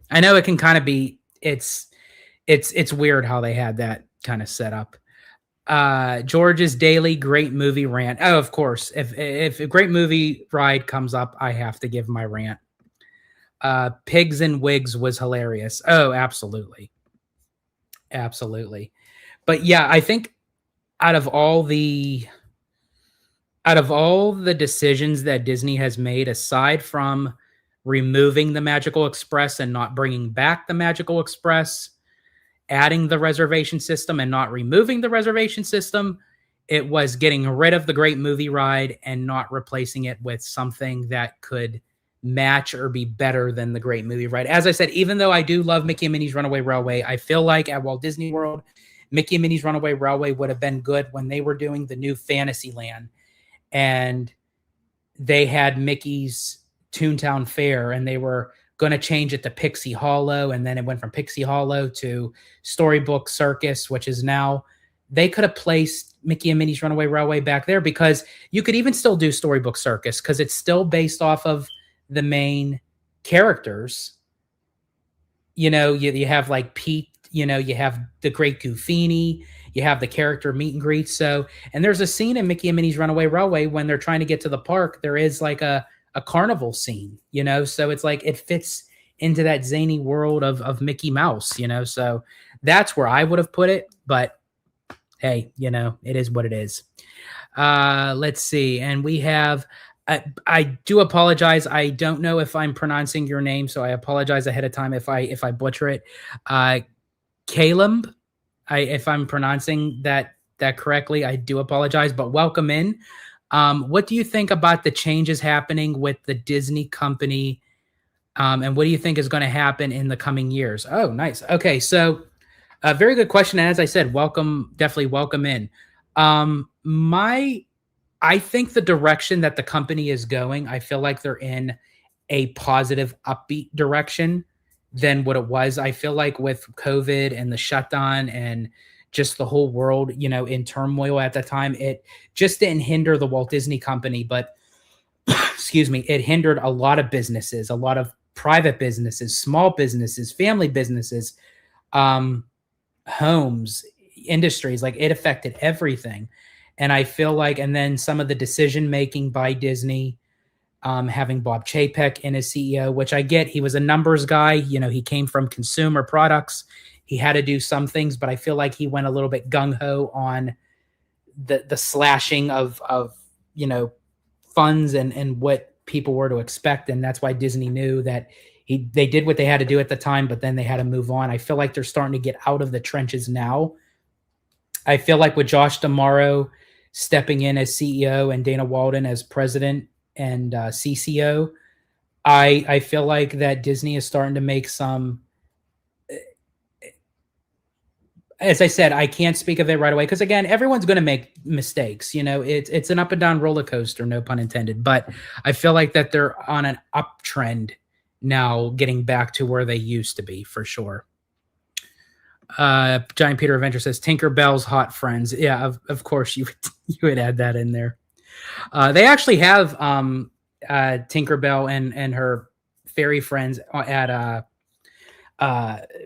I know it can kind of be, it's weird how they had that kind of set up. George's daily great movie rant. Oh, of course. If a great movie ride comes up, I have to give my rant. Pigs and Wigs was hilarious. Oh, absolutely. Absolutely. But yeah, I think out of all the decisions that Disney has made, aside from removing the Magical Express and not bringing back the Magical Express, adding the reservation system and not removing the reservation system, it was getting rid of the Great Movie Ride and not replacing it with something that could match or be better than the Great Movie Ride. As I said, even though I do love Mickey and Minnie's Runaway Railway, I feel like at Walt Disney World, Mickey and Minnie's Runaway Railway would have been good when they were doing the new Fantasyland and they had Mickey's Toontown Fair and they were going to change it to Pixie Hollow. And then it went from Pixie Hollow to Storybook Circus, which is now, they could have placed Mickey and Minnie's Runaway Railway back there because you could even still do Storybook Circus because it's still based off of the main characters. You know, you have like Pete, you know, you have the Great Goofini, you have the character meet and greet. So, and there's a scene in Mickey and Minnie's Runaway Railway when they're trying to get to the park, there is like a carnival scene, you know? So it's like, it fits into that zany world of Mickey Mouse, you know? So that's where I would have put it, but hey, you know, it is what it is. Let's see. And we have, I do apologize. I don't know if I'm pronouncing your name, so I apologize ahead of time if I butcher it. Caleb, if I'm pronouncing that correctly, I do apologize, but welcome in. What do you think about the changes happening with the Disney company? And what do you think is going to happen in the coming years? Oh, nice. Okay. So a very good question. And as I said, welcome, definitely welcome in. I think the direction that the company is going, I feel like they're in a positive, upbeat direction than what it was. I feel like with COVID and the shutdown and just the whole world, you know, in turmoil at the time, it just didn't hinder the Walt Disney Company, but excuse me, it hindered a lot of businesses, a lot of private businesses, small businesses, family businesses, homes, industries. Like it affected everything. And I feel like, and then some of the decision making by Disney, having Bob Chapek in as CEO, which I get, he was a numbers guy. You know, he came from consumer products. He had to do some things, but I feel like he went a little bit gung ho on the slashing of you know, funds and what people were to expect, and that's why Disney knew that they did what they had to do at the time, but then they had to move on. I feel like they're starting to get out of the trenches now. I feel like with Josh D'Amaro stepping in as CEO and Dana Walden as president and CCO, I feel like that Disney is starting to make some. As I said, I can't speak of it right away because again, everyone's going to make mistakes. You know, it's an up and down roller coaster, no pun intended. But I feel like that they're on an uptrend now, getting back to where they used to be for sure. Giant Peter Avenger says Tinkerbell's hot friends. Yeah, of course you would add that in there. They actually have Tinkerbell and her fairy friends at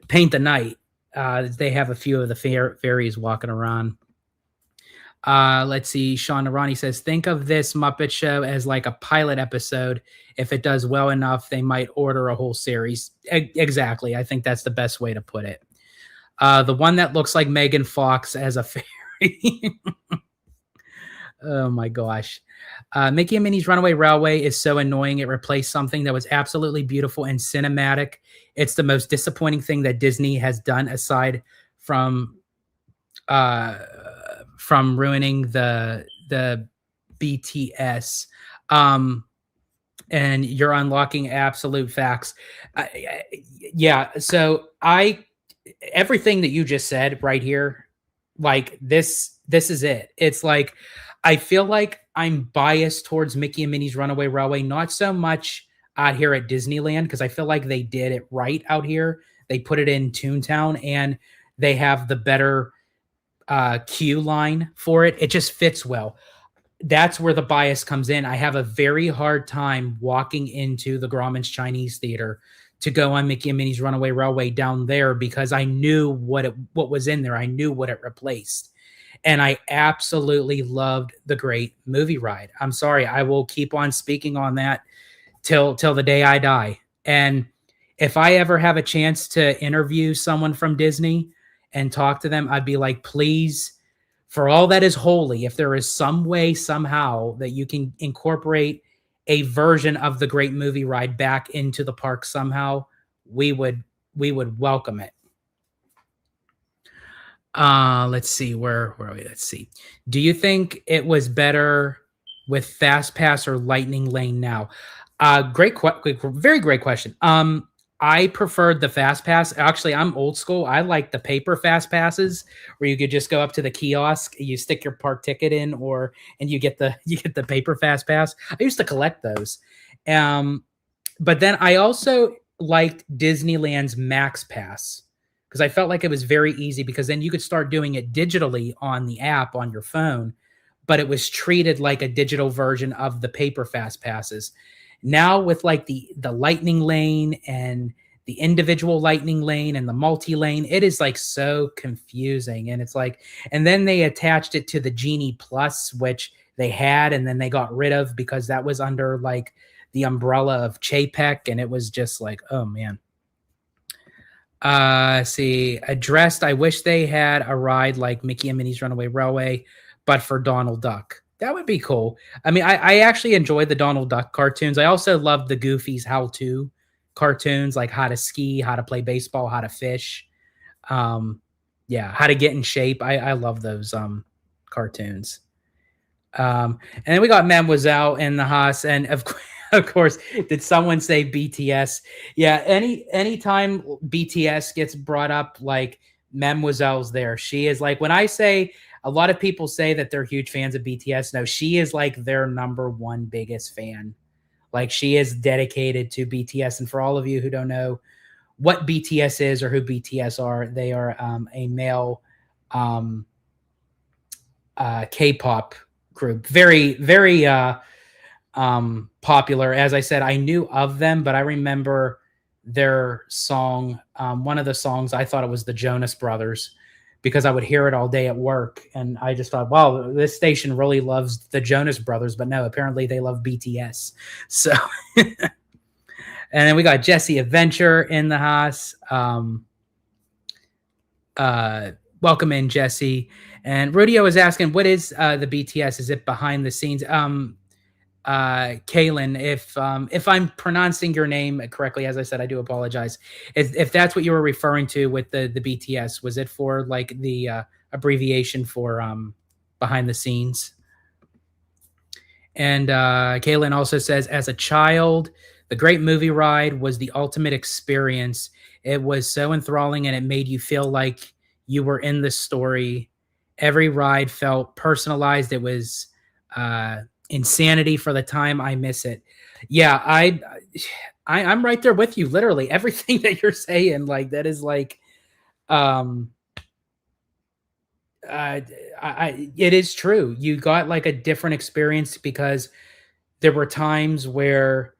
Paint the Night. They have a few of the fairies walking around. Let's see. Sean Narani says, think of this Muppet Show as like a pilot episode. If it does well enough, they might order a whole series. Exactly. I think that's the best way to put it. The one that looks like Megan Fox as a fairy. Oh my gosh. Mickey and Minnie's Runaway Railway is so annoying. It replaced something that was absolutely beautiful and cinematic. It's the most disappointing thing that Disney has done aside from ruining the BTS. And you're unlocking absolute facts. Yeah. So everything that you just said right here, like this is it. It's like, I feel like I'm biased towards Mickey and Minnie's Runaway Railway, not so much out here at Disneyland, because I feel like they did it right out here. They put it in Toontown, and they have the better queue line for it. It just fits well. That's where the bias comes in. I have a very hard time walking into the Grauman's Chinese Theater to go on Mickey and Minnie's Runaway Railway down there because I knew what was in there. I knew what it replaced. And I absolutely loved the Great Movie Ride. I'm sorry. I will keep on speaking on that till the day I die. And if I ever have a chance to interview someone from Disney and talk to them, I'd be like, please, for all that is holy, if there is some way, somehow that you can incorporate a version of the Great Movie Ride back into the park somehow, we would welcome it. Let's see, where are we? Let's see. Do you think it was better with Fast Pass or Lightning Lane now? Very great question. I preferred the Fast Pass. Actually, I'm old school. I like the paper Fast Passes where you could just go up to the kiosk, you stick your park ticket in, and you get the you get the paper Fast Pass. I used to collect those. Um, but then I also liked Disneyland's Max Pass because I felt like it was very easy because then you could start doing it digitally on the app on your phone, but it was treated like a digital version of the paper fast passes. Now with like the lightning lane and the individual lightning lane and the multi lane, it is like so confusing. And it's like, and then they attached it to the Genie Plus, which they had, and then they got rid of because that was under like the umbrella of Chapek, and it was just like, oh man. See, addressed. I wish they had a ride like Mickey and Minnie's Runaway Railway, but for Donald Duck. That would be cool. I mean, I actually enjoyed the Donald Duck cartoons. I also loved the Goofy's how-to cartoons, like how to ski, how to play baseball, how to fish. Yeah, how to get in shape. I love those cartoons. And then we got Mademoiselle in the Haas, and of course, did someone say BTS? Yeah, anytime BTS gets brought up, like Mademoiselle's there. She is like when I say a lot of people say that they're huge fans of BTS. No, she is like their number one biggest fan. Like she is dedicated to BTS. And for all of you who don't know what BTS is or who BTS are, they are a male K-pop group. Very, very popular. As I said, I knew of them, but I remember their song. One of the songs, I thought it was the Jonas Brothers because I would hear it all day at work. And I just thought, wow, this station really loves the Jonas Brothers. But no, apparently they love BTS. So, and then we got Jesse Adventure in the house. Welcome in, Jesse. And Rudio is asking, what is the BTS? Is it behind the scenes? Kaylin, if I'm pronouncing your name correctly, as I said, I do apologize. If that's what you were referring to with the BTS, was it for like the abbreviation for behind the scenes? And Kaylin also says, as a child, the Great Movie Ride was the ultimate experience. It was so enthralling, and it made you feel like you were in the story. Every ride felt personalized. It was insanity for the time. I miss it. Yeah, I'm right there with you. Literally everything that you're saying, like that is like, it is true. You got like a different experience because there were times where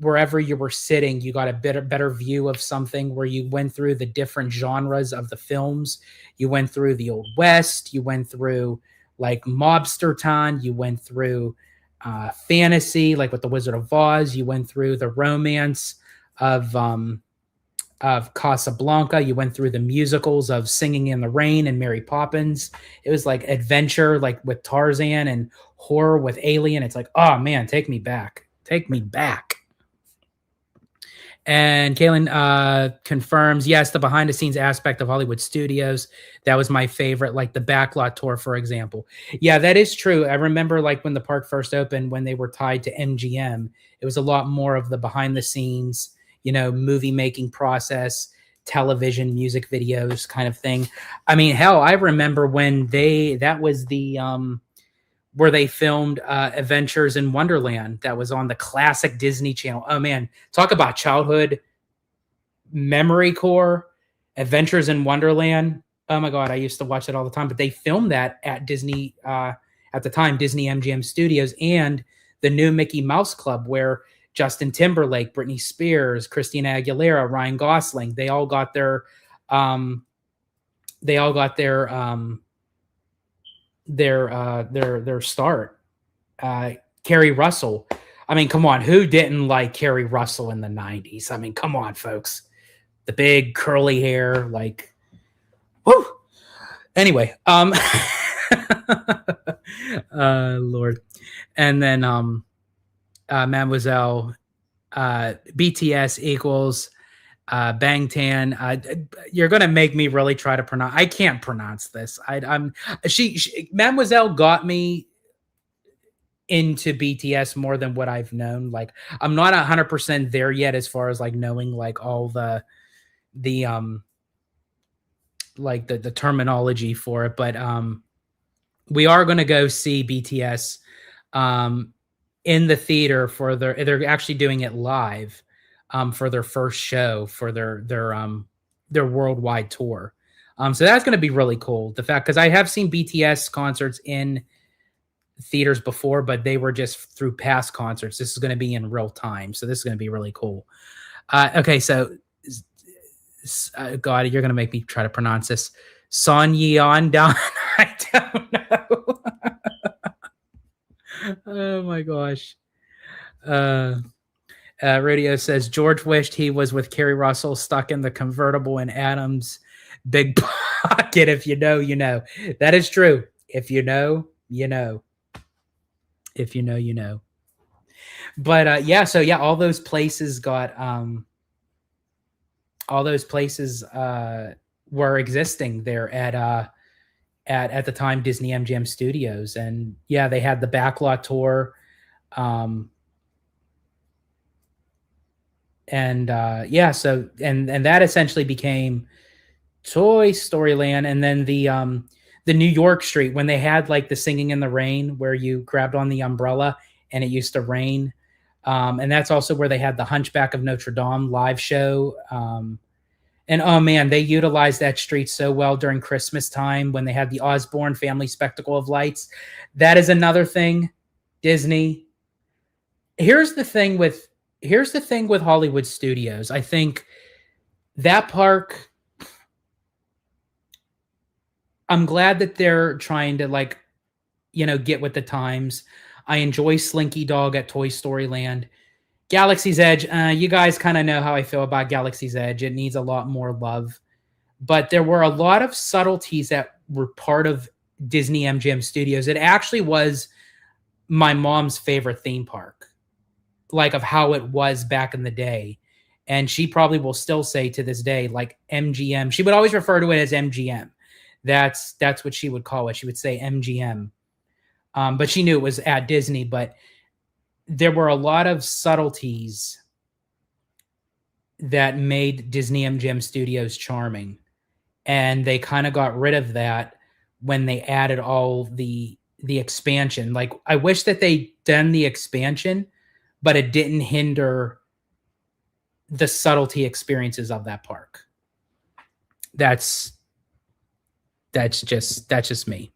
wherever you were sitting, you got a better view of something where you went through the different genres of the films. You went through the Old West. You went through like Mobster Town. You went through fantasy, like with the Wizard of Oz. You went through the romance of Casablanca. You went through the musicals of Singing in the Rain and Mary Poppins. It was like adventure, like with Tarzan, and horror with Alien. It's like, oh man, take me back. Take me back. And Kaylin confirms, yes, the behind the scenes aspect of Hollywood Studios. That was my favorite, like the backlot tour, for example. Yeah, that is true. I remember like when the park first opened, when they were tied to MGM, it was a lot more of the behind the scenes, movie making process, television, music videos kind of thing. I mean, hell, I remember when that was the, where they filmed Adventures in Wonderland. That was on the classic Disney Channel. Oh man, talk about childhood memory core. Adventures in Wonderland. Oh my God, I used to watch it all the time. But they filmed that at Disney, at the time, Disney MGM Studios, and the new Mickey Mouse Club, where Justin Timberlake, Britney Spears, Christina Aguilera, Ryan Gosling, they all got their start. Kerry Russell. I mean, come on, who didn't like Kerry Russell in the 90s? I mean, come on, folks. The big curly hair, like, whoo. Anyway, Lord. And then Mademoiselle, BTS equals Bangtan. You're gonna make me really try to pronounce. I can't pronounce this. I'm she Mademoiselle got me into BTS more than what I've known. Like I'm not 100% there yet as far as like knowing like all the like the terminology for it, but we are going to go see BTS um in the theater for they're actually doing it live for their first show for their worldwide tour. So that's going to be really cool. The fact, because I have seen BTS concerts in theaters before, but they were just through past concerts. This is going to be in real time, so this is going to be really cool. Okay, so God, you're going to make me try to pronounce this. Son Yeon Don. I don't know. Oh my gosh. Radio says George wished he was with Kerry Russell stuck in the convertible in Adam's big pocket. If you know, you know. That is true. If you know, you know. If you know, you know. But yeah, so yeah, all those places got all those places were existing there at the time Disney MGM Studios, and yeah, they had the backlot tour, and yeah, so and that essentially became Toy Story Land, and then the New York street when they had like the Singing in the Rain where you grabbed on the umbrella and it used to rain. And that's also where they had the Hunchback of Notre Dame live show. And oh man, they utilized that street so well during Christmas time when they had the Osborne Family Spectacle of Lights. That is another thing, Disney. Here's the thing with Hollywood Studios. I think that park, I'm glad that they're trying to like, get with the times. I enjoy Slinky Dog at Toy Story Land. Galaxy's Edge, you guys kind of know how I feel about Galaxy's Edge. It needs a lot more love. But there were a lot of subtleties that were part of Disney MGM Studios. It actually was my mom's favorite theme park, like of how it was back in the day. And she probably will still say to this day, like MGM. She would always refer to it as MGM. That's what she would call it. She would say MGM. But she knew it was at Disney. But there were a lot of subtleties that made Disney MGM Studios charming. And they kind of got rid of that when they added all the expansion. Like, I wish that they done the expansion, but it didn't hinder the subtlety experiences of that park. That's just me.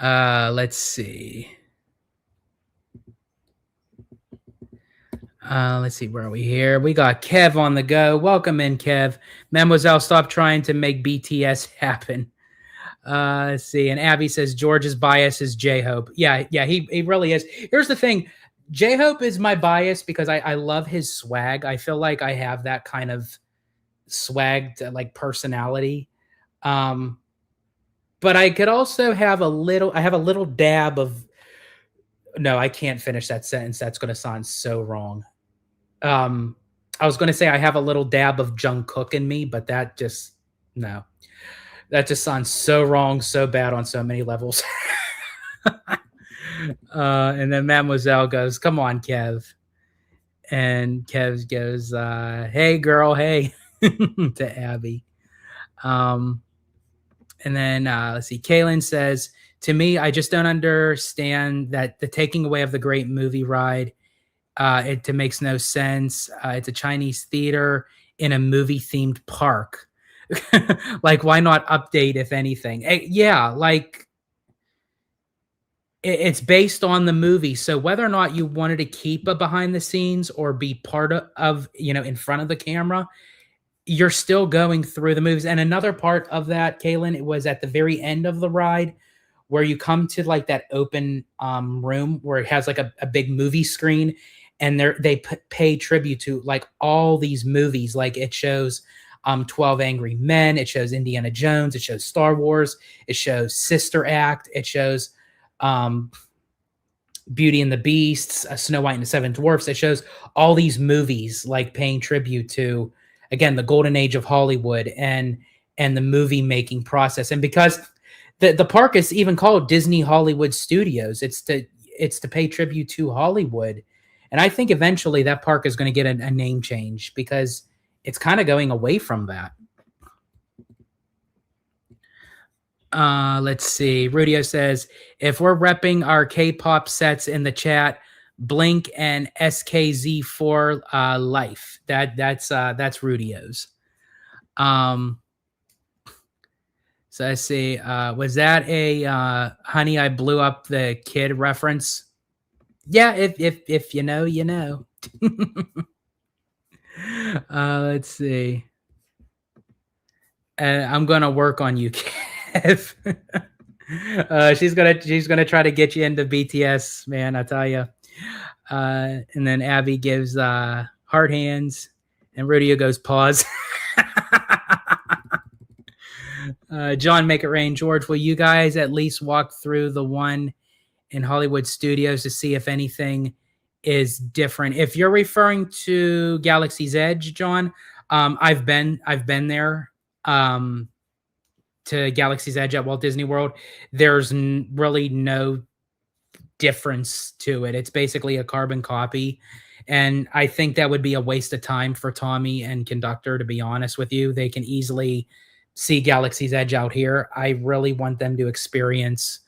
Let's see. Let's see, where are we here? We got Kev on the go. Welcome in, Kev. Mademoiselle, stop trying to make BTS happen. Let's see. And Abby says George's bias is J-Hope. Yeah, he really is. Here's the thing. J-Hope is my bias because I love his swag. I feel like I have that kind of swagged like personality. But I could also have a little dab of, no, I can't finish that sentence. That's going to sound so wrong. I was going to say I have a little dab of Jungkook in me, but that just sounds so wrong, so bad on so many levels. And then Mademoiselle goes, "Come on, Kev." And Kev goes, "Hey, girl, hey," to Abby. And then let's see. Kaylin says, "To me, I just don't understand that the taking away of the great movie ride. It makes no sense. It's a Chinese theater in a movie-themed park. Like, why not update, if anything? Yeah, like, it's based on the movie. So whether or not you wanted to keep a behind the scenes or be part of in front of the camera, you're still going through the movies." And another part of that, Kaylin, it was at the very end of the ride where you come to like that open room where it has like a big movie screen, and they pay tribute to like all these movies. Like, it shows 12 Angry Men, it shows Indiana Jones, it shows Star Wars, it shows Sister Act, it shows Beauty and the Beasts, Snow White and the Seven Dwarfs. It shows all these movies like paying tribute to again, the golden age of Hollywood and the movie making process. And because the park is even called Disney Hollywood Studios, it's to pay tribute to Hollywood. And I think eventually that park is going to get a name change because it's kind of going away from that. Let's see. Rudio says, if we're repping our K-pop sets in the chat, Blink and SKZ4 Life. That's Rudio's. So let's see. Was that a Honey, I Blew Up the Kid reference? Yeah, if you know, you know. Let's see. I'm gonna work on you, Kev. She's gonna try to get you into BTS, man. I tell you. And then Abby gives heart hands, and Rudio goes pause. John, make it rain. George, will you guys at least walk through the one in Hollywood Studios to see if anything is different? If you're referring to Galaxy's Edge, John, I've been there. To Galaxy's Edge at Walt Disney World, there's really no difference to it. It's basically a carbon copy. And I think that would be a waste of time for Tommy and Conductor, to be honest with you. They can easily see Galaxy's Edge out here. I really want them to experience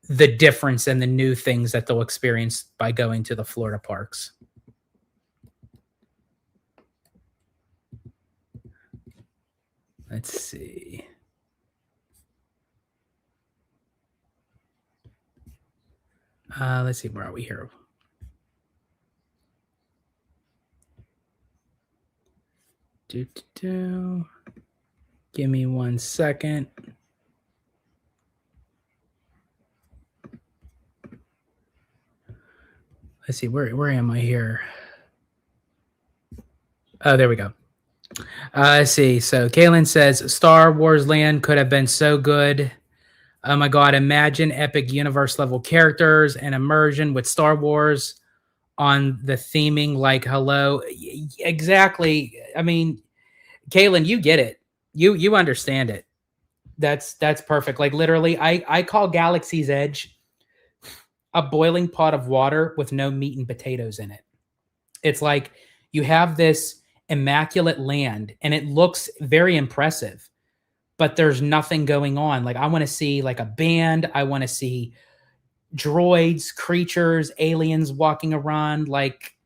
the difference and the new things that they'll experience by going to the Florida parks. Let's see. Let's see, where are we here? Give me 1 second. Let's see, where am I here? Oh, there we go. Let's see. So Kaylin says Star Wars Land could have been so good. Oh my God, imagine epic universe level characters and immersion with Star Wars on the theming like hello. Exactly. I mean, Kaylin, you get it. You understand it. That's perfect. Like literally, I call Galaxy's Edge a boiling pot of water with no meat and potatoes in it. It's like you have this immaculate land and it looks very impressive, but there's nothing going on. Like I want to see like a band. I want to see droids, creatures, aliens walking around. Like,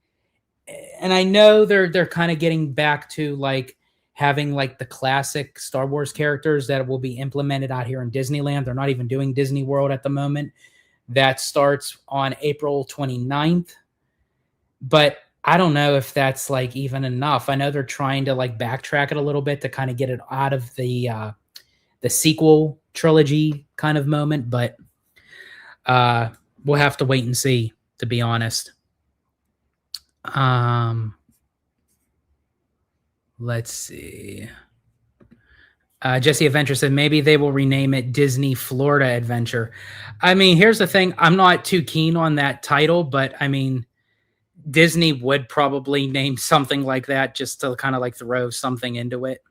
and I know they're kind of getting back to like having like the classic Star Wars characters that will be implemented out here in Disneyland. They're not even doing Disney World at the moment. That starts on April 29th. But I don't know if that's like even enough. I know they're trying to like backtrack it a little bit to kind of get it out of the sequel trilogy kind of moment, but we'll have to wait and see, to be honest. Let's see. Jesse Adventure said maybe they will rename it Disney Florida Adventure. I mean, here's the thing. I'm not too keen on that title, but I mean, Disney would probably name something like that just to kind of like throw something into it.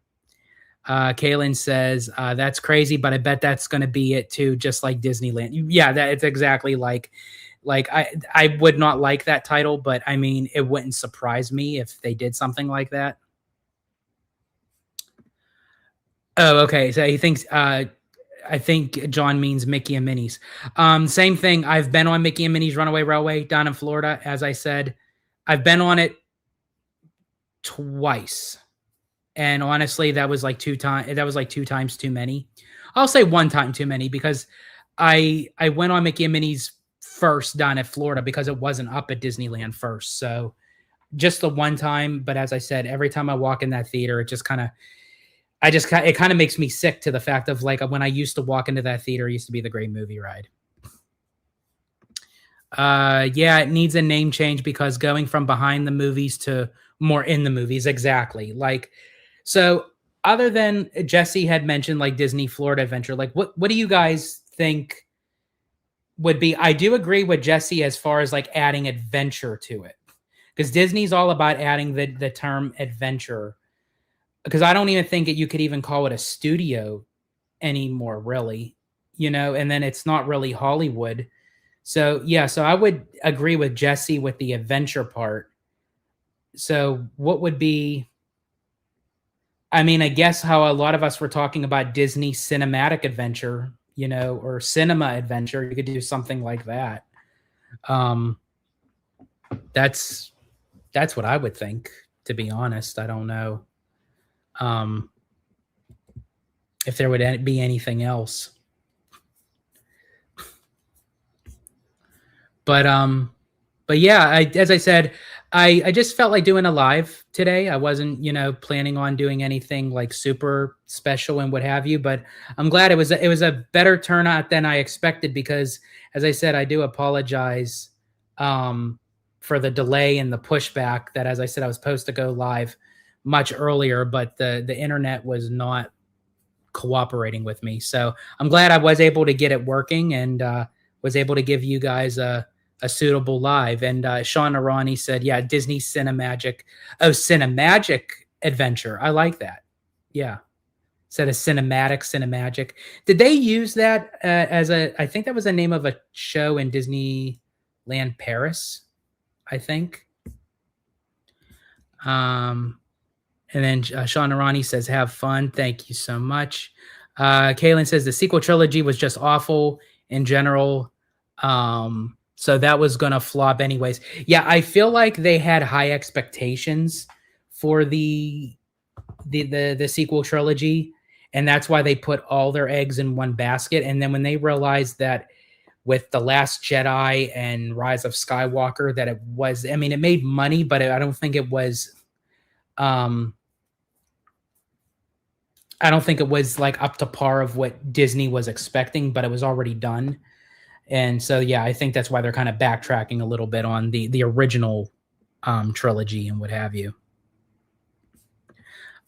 Kaylin says, that's crazy, but I bet that's going to be it too, just like Disneyland. Yeah, it's exactly like I would not like that title, but I mean, it wouldn't surprise me if they did something like that. Oh, okay. So he thinks, I think John means Mickey and Minnie's. Same thing. I've been on Mickey and Minnie's Runaway Railway down in Florida. As I said, I've been on it twice. And honestly, that was like two times too many. I'll say one time too many because I went on Mickey and Minnie's first down at Florida because it wasn't up at Disneyland first. So just the one time. But as I said, every time I walk in that theater, it just kind of, it kind of makes me sick to the fact of like when I used to walk into that theater, it used to be the Great Movie Ride. Yeah, it needs a name change because going from behind the movies to more in the movies. Exactly. Like, so other than Jesse had mentioned like Disney Florida Adventure, like what do you guys think would be? I do agree with Jesse as far as like adding adventure to it because Disney's all about adding the term adventure. because I don't even think you could even call it a studio anymore, really, and then it's not really Hollywood. So yeah, so I would agree with Jesse with the adventure part. So what would be, I mean, I guess how a lot of us were talking about Disney cinematic adventure, or cinema adventure, you could do something like that. Um, that's what I would think, to be honest. I don't know um, if there would be anything else. But yeah, as I said, I just felt like doing a live today. I wasn't, planning on doing anything like super special and what have you, but I'm glad it was a better turnout than I expected, because as I said, I do apologize for the delay and the pushback. That, as I said, I was supposed to go live much earlier, but the internet was not cooperating with me. So I'm glad I was able to get it working, and was able to give you guys a suitable live. And Sean Arani said, yeah, Disney Cinemagic. Oh, Cinemagic Adventure. I like that. Yeah. Said a Cinemagic. Did they use that I think that was the name of a show in Disneyland Paris, I think. And then Sean Arani says, have fun. Thank you so much. Kaylin says the sequel trilogy was just awful in general. So that was going to flop anyways. Yeah, I feel like they had high expectations for the sequel trilogy, and that's why they put all their eggs in one basket. And then when they realized that with The Last Jedi and Rise of Skywalker, that it was, I mean, it made money, but I don't think it was I don't think it was like up to par of what Disney was expecting, but it was already done. And so, yeah, I think that's why they're kind of backtracking a little bit on the original trilogy and what have you.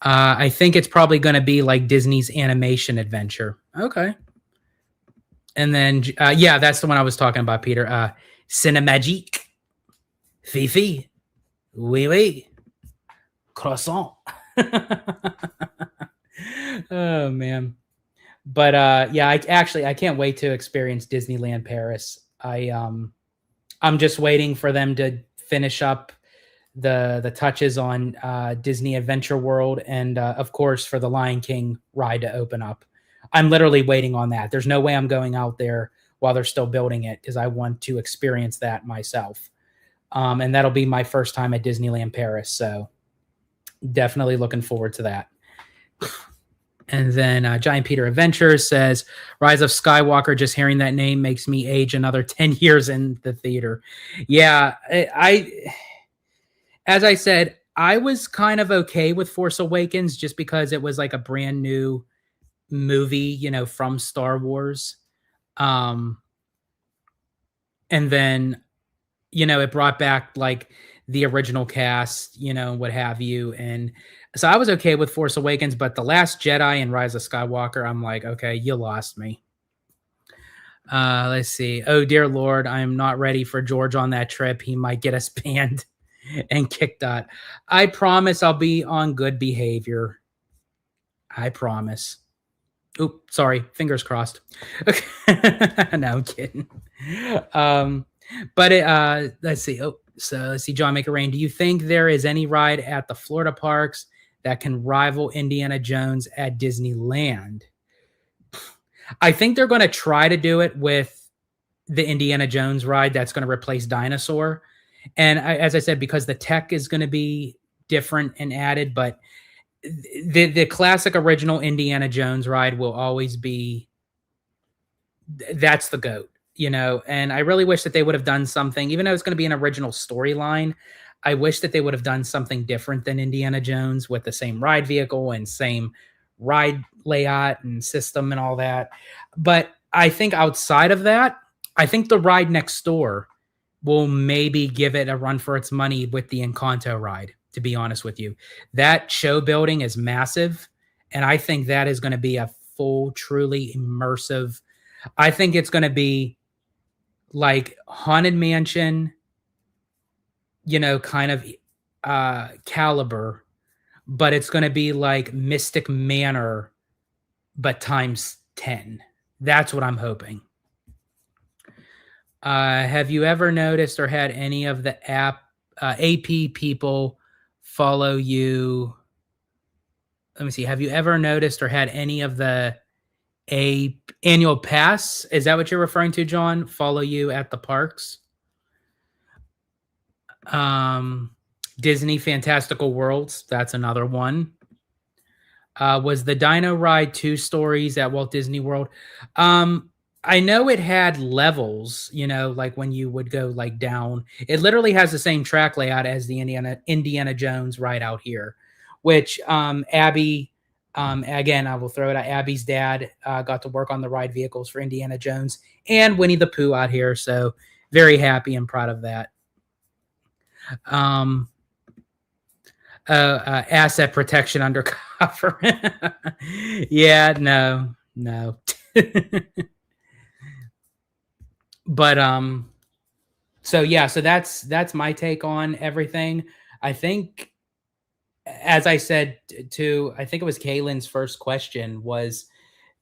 I think it's probably going to be like Disney's animation adventure. Okay. And then, yeah, that's the one I was talking about, Peter. Cinemagique. Fifi. Oui, oui. Croissant. Oh, man. But yeah, I can't wait to experience Disneyland Paris. I'm just waiting for them to finish up the touches on Disney Adventure World, and of course for the Lion King ride to open up. I'm literally waiting on that. There's no way I'm going out there while they're still building it, because I want to experience that myself. And that'll be my first time at Disneyland Paris, so definitely looking forward to that. And then Giant Peter Adventures says, Rise of Skywalker, just hearing that name makes me age another 10 years in the theater. Yeah, as I said, I was kind of okay with Force Awakens just because it was like a brand new movie, from Star Wars. And then, it brought back like the original cast, what have you. And so I was okay with Force Awakens, but The Last Jedi and Rise of Skywalker, I'm like, okay, you lost me. Let's see. Oh, dear Lord, I am not ready for George on that trip. He might get us banned and kicked out. I promise I'll be on good behavior. I promise. Oop, sorry. Fingers crossed. Okay. No, I'm kidding. But let's see. Oh, so let's see. John Make It Rain. Do you think there is any ride at the Florida parks that can rival Indiana Jones at Disneyland? I think they're going to try to do it with the Indiana Jones ride that's going to replace Dinosaur. And as I said, because the tech is going to be different and added, but the classic original Indiana Jones ride will always be, that's the GOAT, and I really wish that they would have done something, even though it's going to be an original storyline. I wish that they would have done something different than Indiana Jones with the same ride vehicle and same ride layout and system and all that. But I think outside of that, I think the ride next door will maybe give it a run for its money with the Encanto ride, to be honest with you. That show building is massive, and I think that is going to be a full, truly immersive. I think it's going to be like Haunted Mansion, kind of caliber but it's going to be like Mystic Manor, but times 10. That's what I'm hoping. Have you ever noticed or had any of the AP people follow you? Let me see. Have you ever noticed or had any of the annual pass? Is that what you're referring to, John? Follow you at the parks? Disney Fantastical Worlds. That's another one. Was the Dino Ride 2 Stories at Walt Disney World? I know it had levels, you know, like when you would go like down. It literally has the same track layout as the Indiana Jones ride out here, which Abby, again, I will throw it at Abby's dad, got to work on the ride vehicles for Indiana Jones and Winnie the Pooh out here. So very happy and proud of that. Asset protection undercover. Yeah, no. But so yeah, so that's my take on everything. I think, as I said to, I think it was Kaylin's first question was,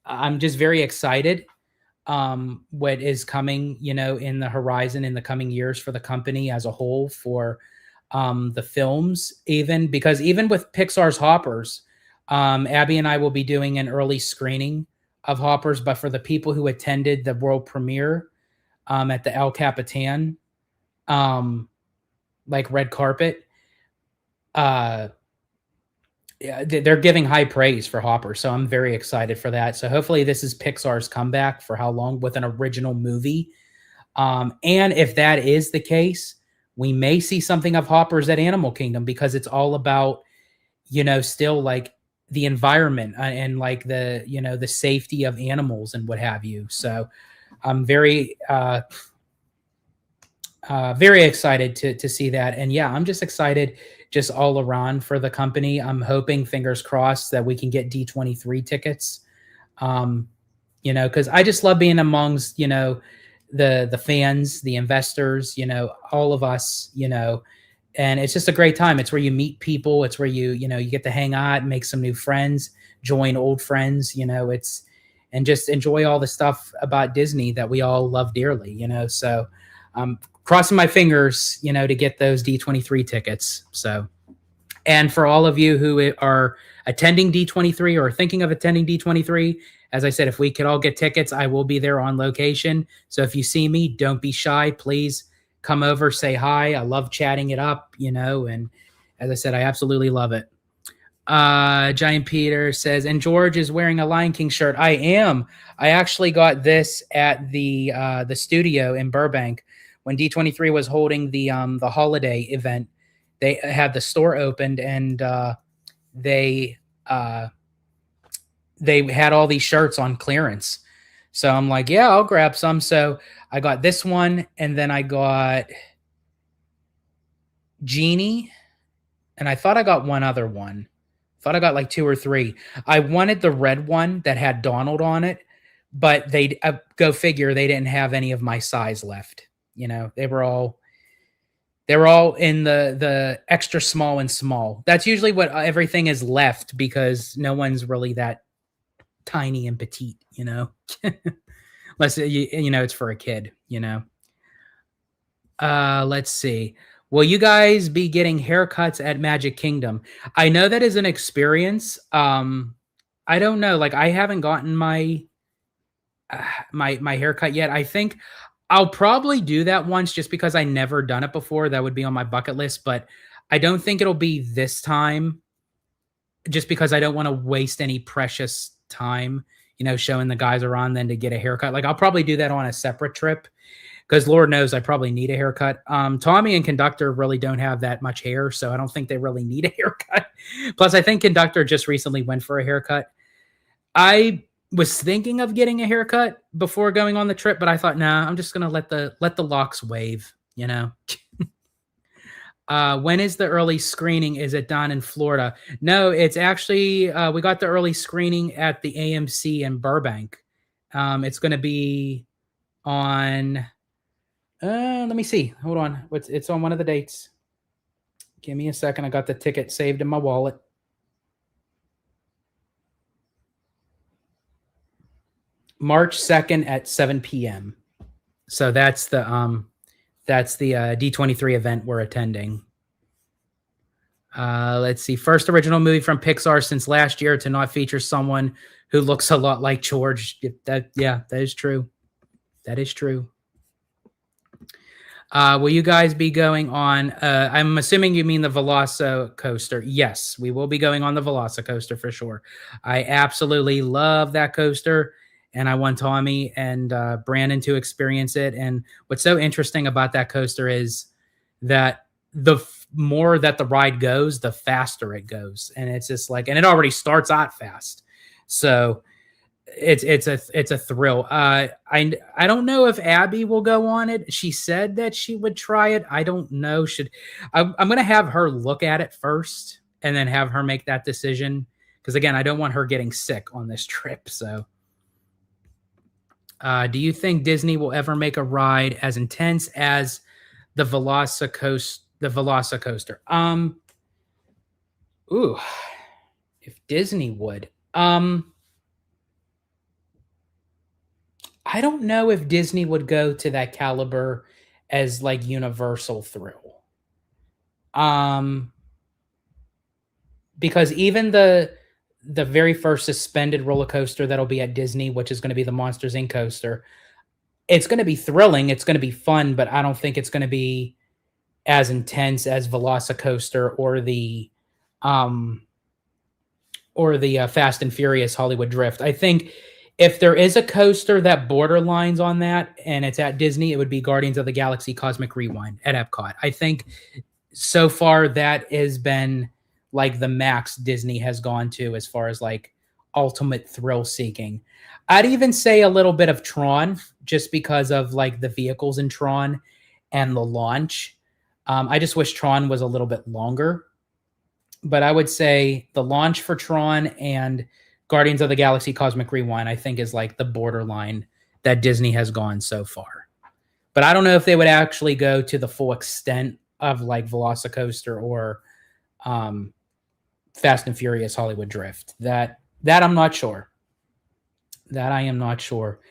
I'm just very excited what is coming, you know, in the horizon in the coming years for the company as a whole, for the films, even because even with Pixar's Hoppers, Abby and I will be doing an early screening of Hoppers, but for the people who attended the world premiere at the El Capitan, like red carpet, yeah, they're giving high praise for Hopper, so I'm very excited for that. So hopefully this is Pixar's comeback for how long with an original movie. And if that is the case, we may see something of Hoppers at Animal Kingdom, because it's all about, you know, still like the environment and like the, you know, the safety of animals and what have you. So I'm very excited to see that. And yeah, I'm just excited just all around for the company. I'm hoping, fingers crossed, that we can get D23 tickets. You know, because I just love being amongst, you know, the fans, the investors, you know, all of us, you know, and it's just a great time. It's where you meet people. It's where you know, you get to hang out, make some new friends, join old friends, you know, and just enjoy all the stuff about Disney that we all love dearly, you know. So crossing my fingers, you know, to get those D23 tickets. So, and for all of you who are attending D23 or thinking of attending D23, as I said, if we could all get tickets, I will be there on location. So if you see me, don't be shy. Please come over, say hi. I love chatting it up, you know, and as I said, I absolutely love it. Giant Peter says, and George is wearing a Lion King shirt. I am. I actually got this at the studio in Burbank when D23 was holding the holiday event. They had the store opened, and they had all these shirts on clearance. So I'm like, yeah, I'll grab some. So I got this one, and then I got Genie, and I thought I got one other one. Thought I got like 2 or 3. I wanted the red one that had Donald on it, but they go figure, they didn't have any of my size left. You know, they were all in the extra small and small. That's usually what everything is left, because no one's really that tiny and petite, you know. Unless you know, it's for a kid, you know. Let's see. Will you guys be getting haircuts at Magic Kingdom? I know that is an experience. I don't know. Like, I haven't gotten my my haircut yet. I think I'll probably do that once, just because I never done it before. That would be on my bucket list, but I don't think it'll be this time, just because I don't want to waste any precious time, you know, showing the guys around then to get a haircut. Like, I'll probably do that on a separate trip, because Lord knows I probably need a haircut. Tommy and Conductor really don't have that much hair, so I don't think they really need a haircut. Plus, I think Conductor just recently went for a haircut. I was thinking of getting a haircut before going on the trip, but I thought, nah, I'm just gonna let the locks wave, you know. When is the early screening? Is it done in Florida? No, it's actually we got the early screening at the AMC in Burbank. It's going to be on. Let me see. Hold on. It's on one of the dates. Give me a second. I got the ticket saved in my wallet. March 2nd at 7 p.m. So that's the D23 event we're attending. Let's see. First original movie from Pixar since last year to not feature someone who looks a lot like George. That is true. That is true. Will you guys be going on? I'm assuming you mean the Velocicoaster. Yes, we will be going on the Velocicoaster for sure. I absolutely love that coaster, and I want Tommy and Brandon to experience it. And what's so interesting about that coaster is that the more that the ride goes, the faster it goes, and it's just like, and it already starts out fast, so it's a thrill. I don't know if Abby will go on it. She said that she would try it. I don't know. I'm gonna have her look at it first and then have her make that decision, because again, I don't want her getting sick on this trip. So do you think Disney will ever make a ride as intense as the Velocicoaster? Ooh, if Disney would. I don't know if Disney would go to that caliber as like Universal thrill. Because even the very first suspended roller coaster that'll be at Disney, which is going to be the Monsters Inc. coaster, it's going to be thrilling, it's going to be fun, but I don't think it's going to be as intense as Velocicoaster or the Fast and Furious Hollywood Drift. I think if there is a coaster that borderlines on that and it's at Disney, it would be Guardians of the Galaxy Cosmic Rewind at Epcot. I think so far that has been like the max Disney has gone to as far as like ultimate thrill seeking. I'd even say a little bit of Tron, just because of like the vehicles in Tron and the launch. I just wish Tron was a little bit longer, but I would say the launch for Tron and Guardians of the Galaxy Cosmic Rewind, I think, is like the borderline that Disney has gone so far. But I don't know if they would actually go to the full extent of like Velocicoaster or Fast and Furious Hollywood Drift. That I'm not sure. That I am not sure.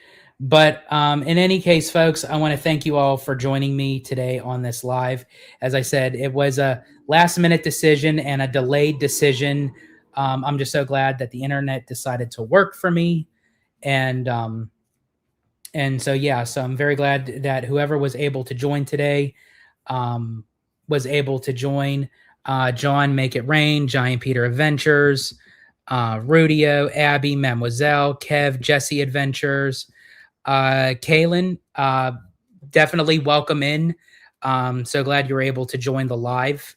But in any case, folks, I want to thank you all for joining me today on this live. As I said, it was a last-minute decision and a delayed decision. I'm just so glad that the internet decided to work for me. And so, yeah, so I'm very glad that whoever was able to join today was able to join. John, Make It Rain, Giant Peter Adventures, Rudio, Abby, Mademoiselle, Kev, Jesse Adventures, Kaylin, definitely welcome in. So glad you're able to join the live.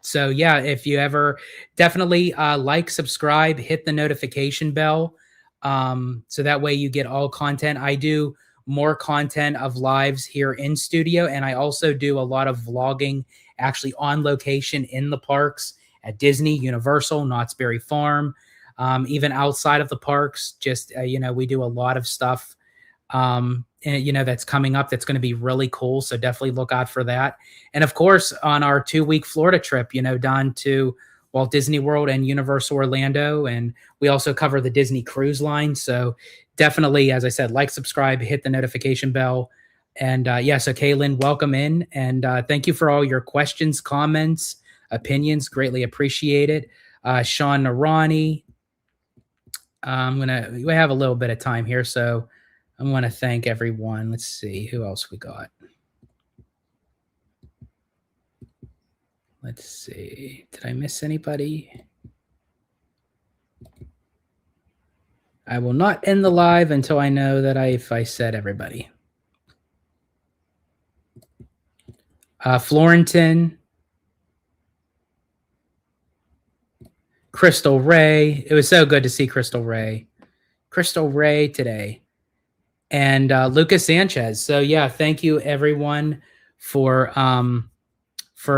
So yeah, if you ever definitely like, subscribe, hit the notification bell. So that way you get all content. I do more content of lives here in studio, and I also do a lot of vlogging actually on location in the parks at Disney, Universal, Knott's Berry Farm, even outside of the parks. Just, we do a lot of stuff, and, that's coming up that's going to be really cool. So definitely look out for that. And of course, on our 2-week Florida trip, down to Walt Disney World and Universal Orlando. And we also cover the Disney Cruise Line. So definitely, as I said, like, subscribe, hit the notification bell. And so Kaylin, welcome in. And thank you for all your questions, comments, opinions. Greatly appreciate it. Sean Narani. We have a little bit of time here, so I want to thank everyone. Let's see who else we got. Let's see. Did I miss anybody? I will not end the live until I know that if I said everybody. Florentin, Crystal Ray. It was so good to see Crystal Ray today, and Lucas Sanchez. So yeah, thank you everyone for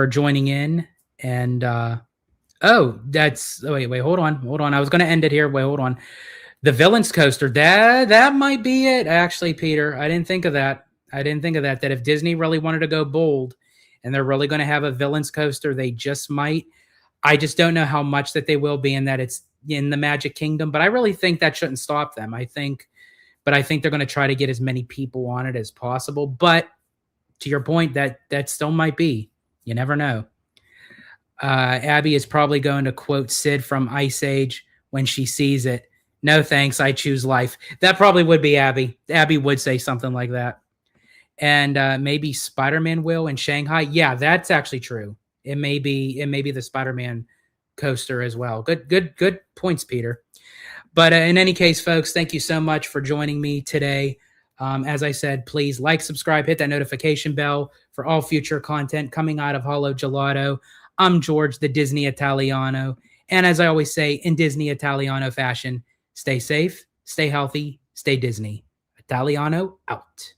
joining in. And wait, hold on. I was going to end it here. Wait, hold on. The Villains Coaster, that might be it. Actually, Peter, I didn't think of that. That if Disney really wanted to go bold and they're really going to have a Villains Coaster, they just might. I just don't know how much that they will be, and that it's in the Magic Kingdom. But I really think that shouldn't stop them. I think but I think they're going to try to get as many people on it as possible. But to your point, that still might be. You never know. Abby is probably going to quote Sid from Ice Age when she sees it. No thanks, I choose life. That probably would be Abby. Abby would say something like that. And maybe Spider-Man will in Shanghai. Yeah, that's actually true. It may be the Spider-Man coaster as well. Good points, Peter. But in any case, folks, thank you so much for joining me today. As I said, please like, subscribe, hit that notification bell for all future content coming out of Holo Gelato. I'm George, the Disney Italiano. And as I always say, in Disney Italiano fashion, stay safe, stay healthy, stay Disney. Italiano out.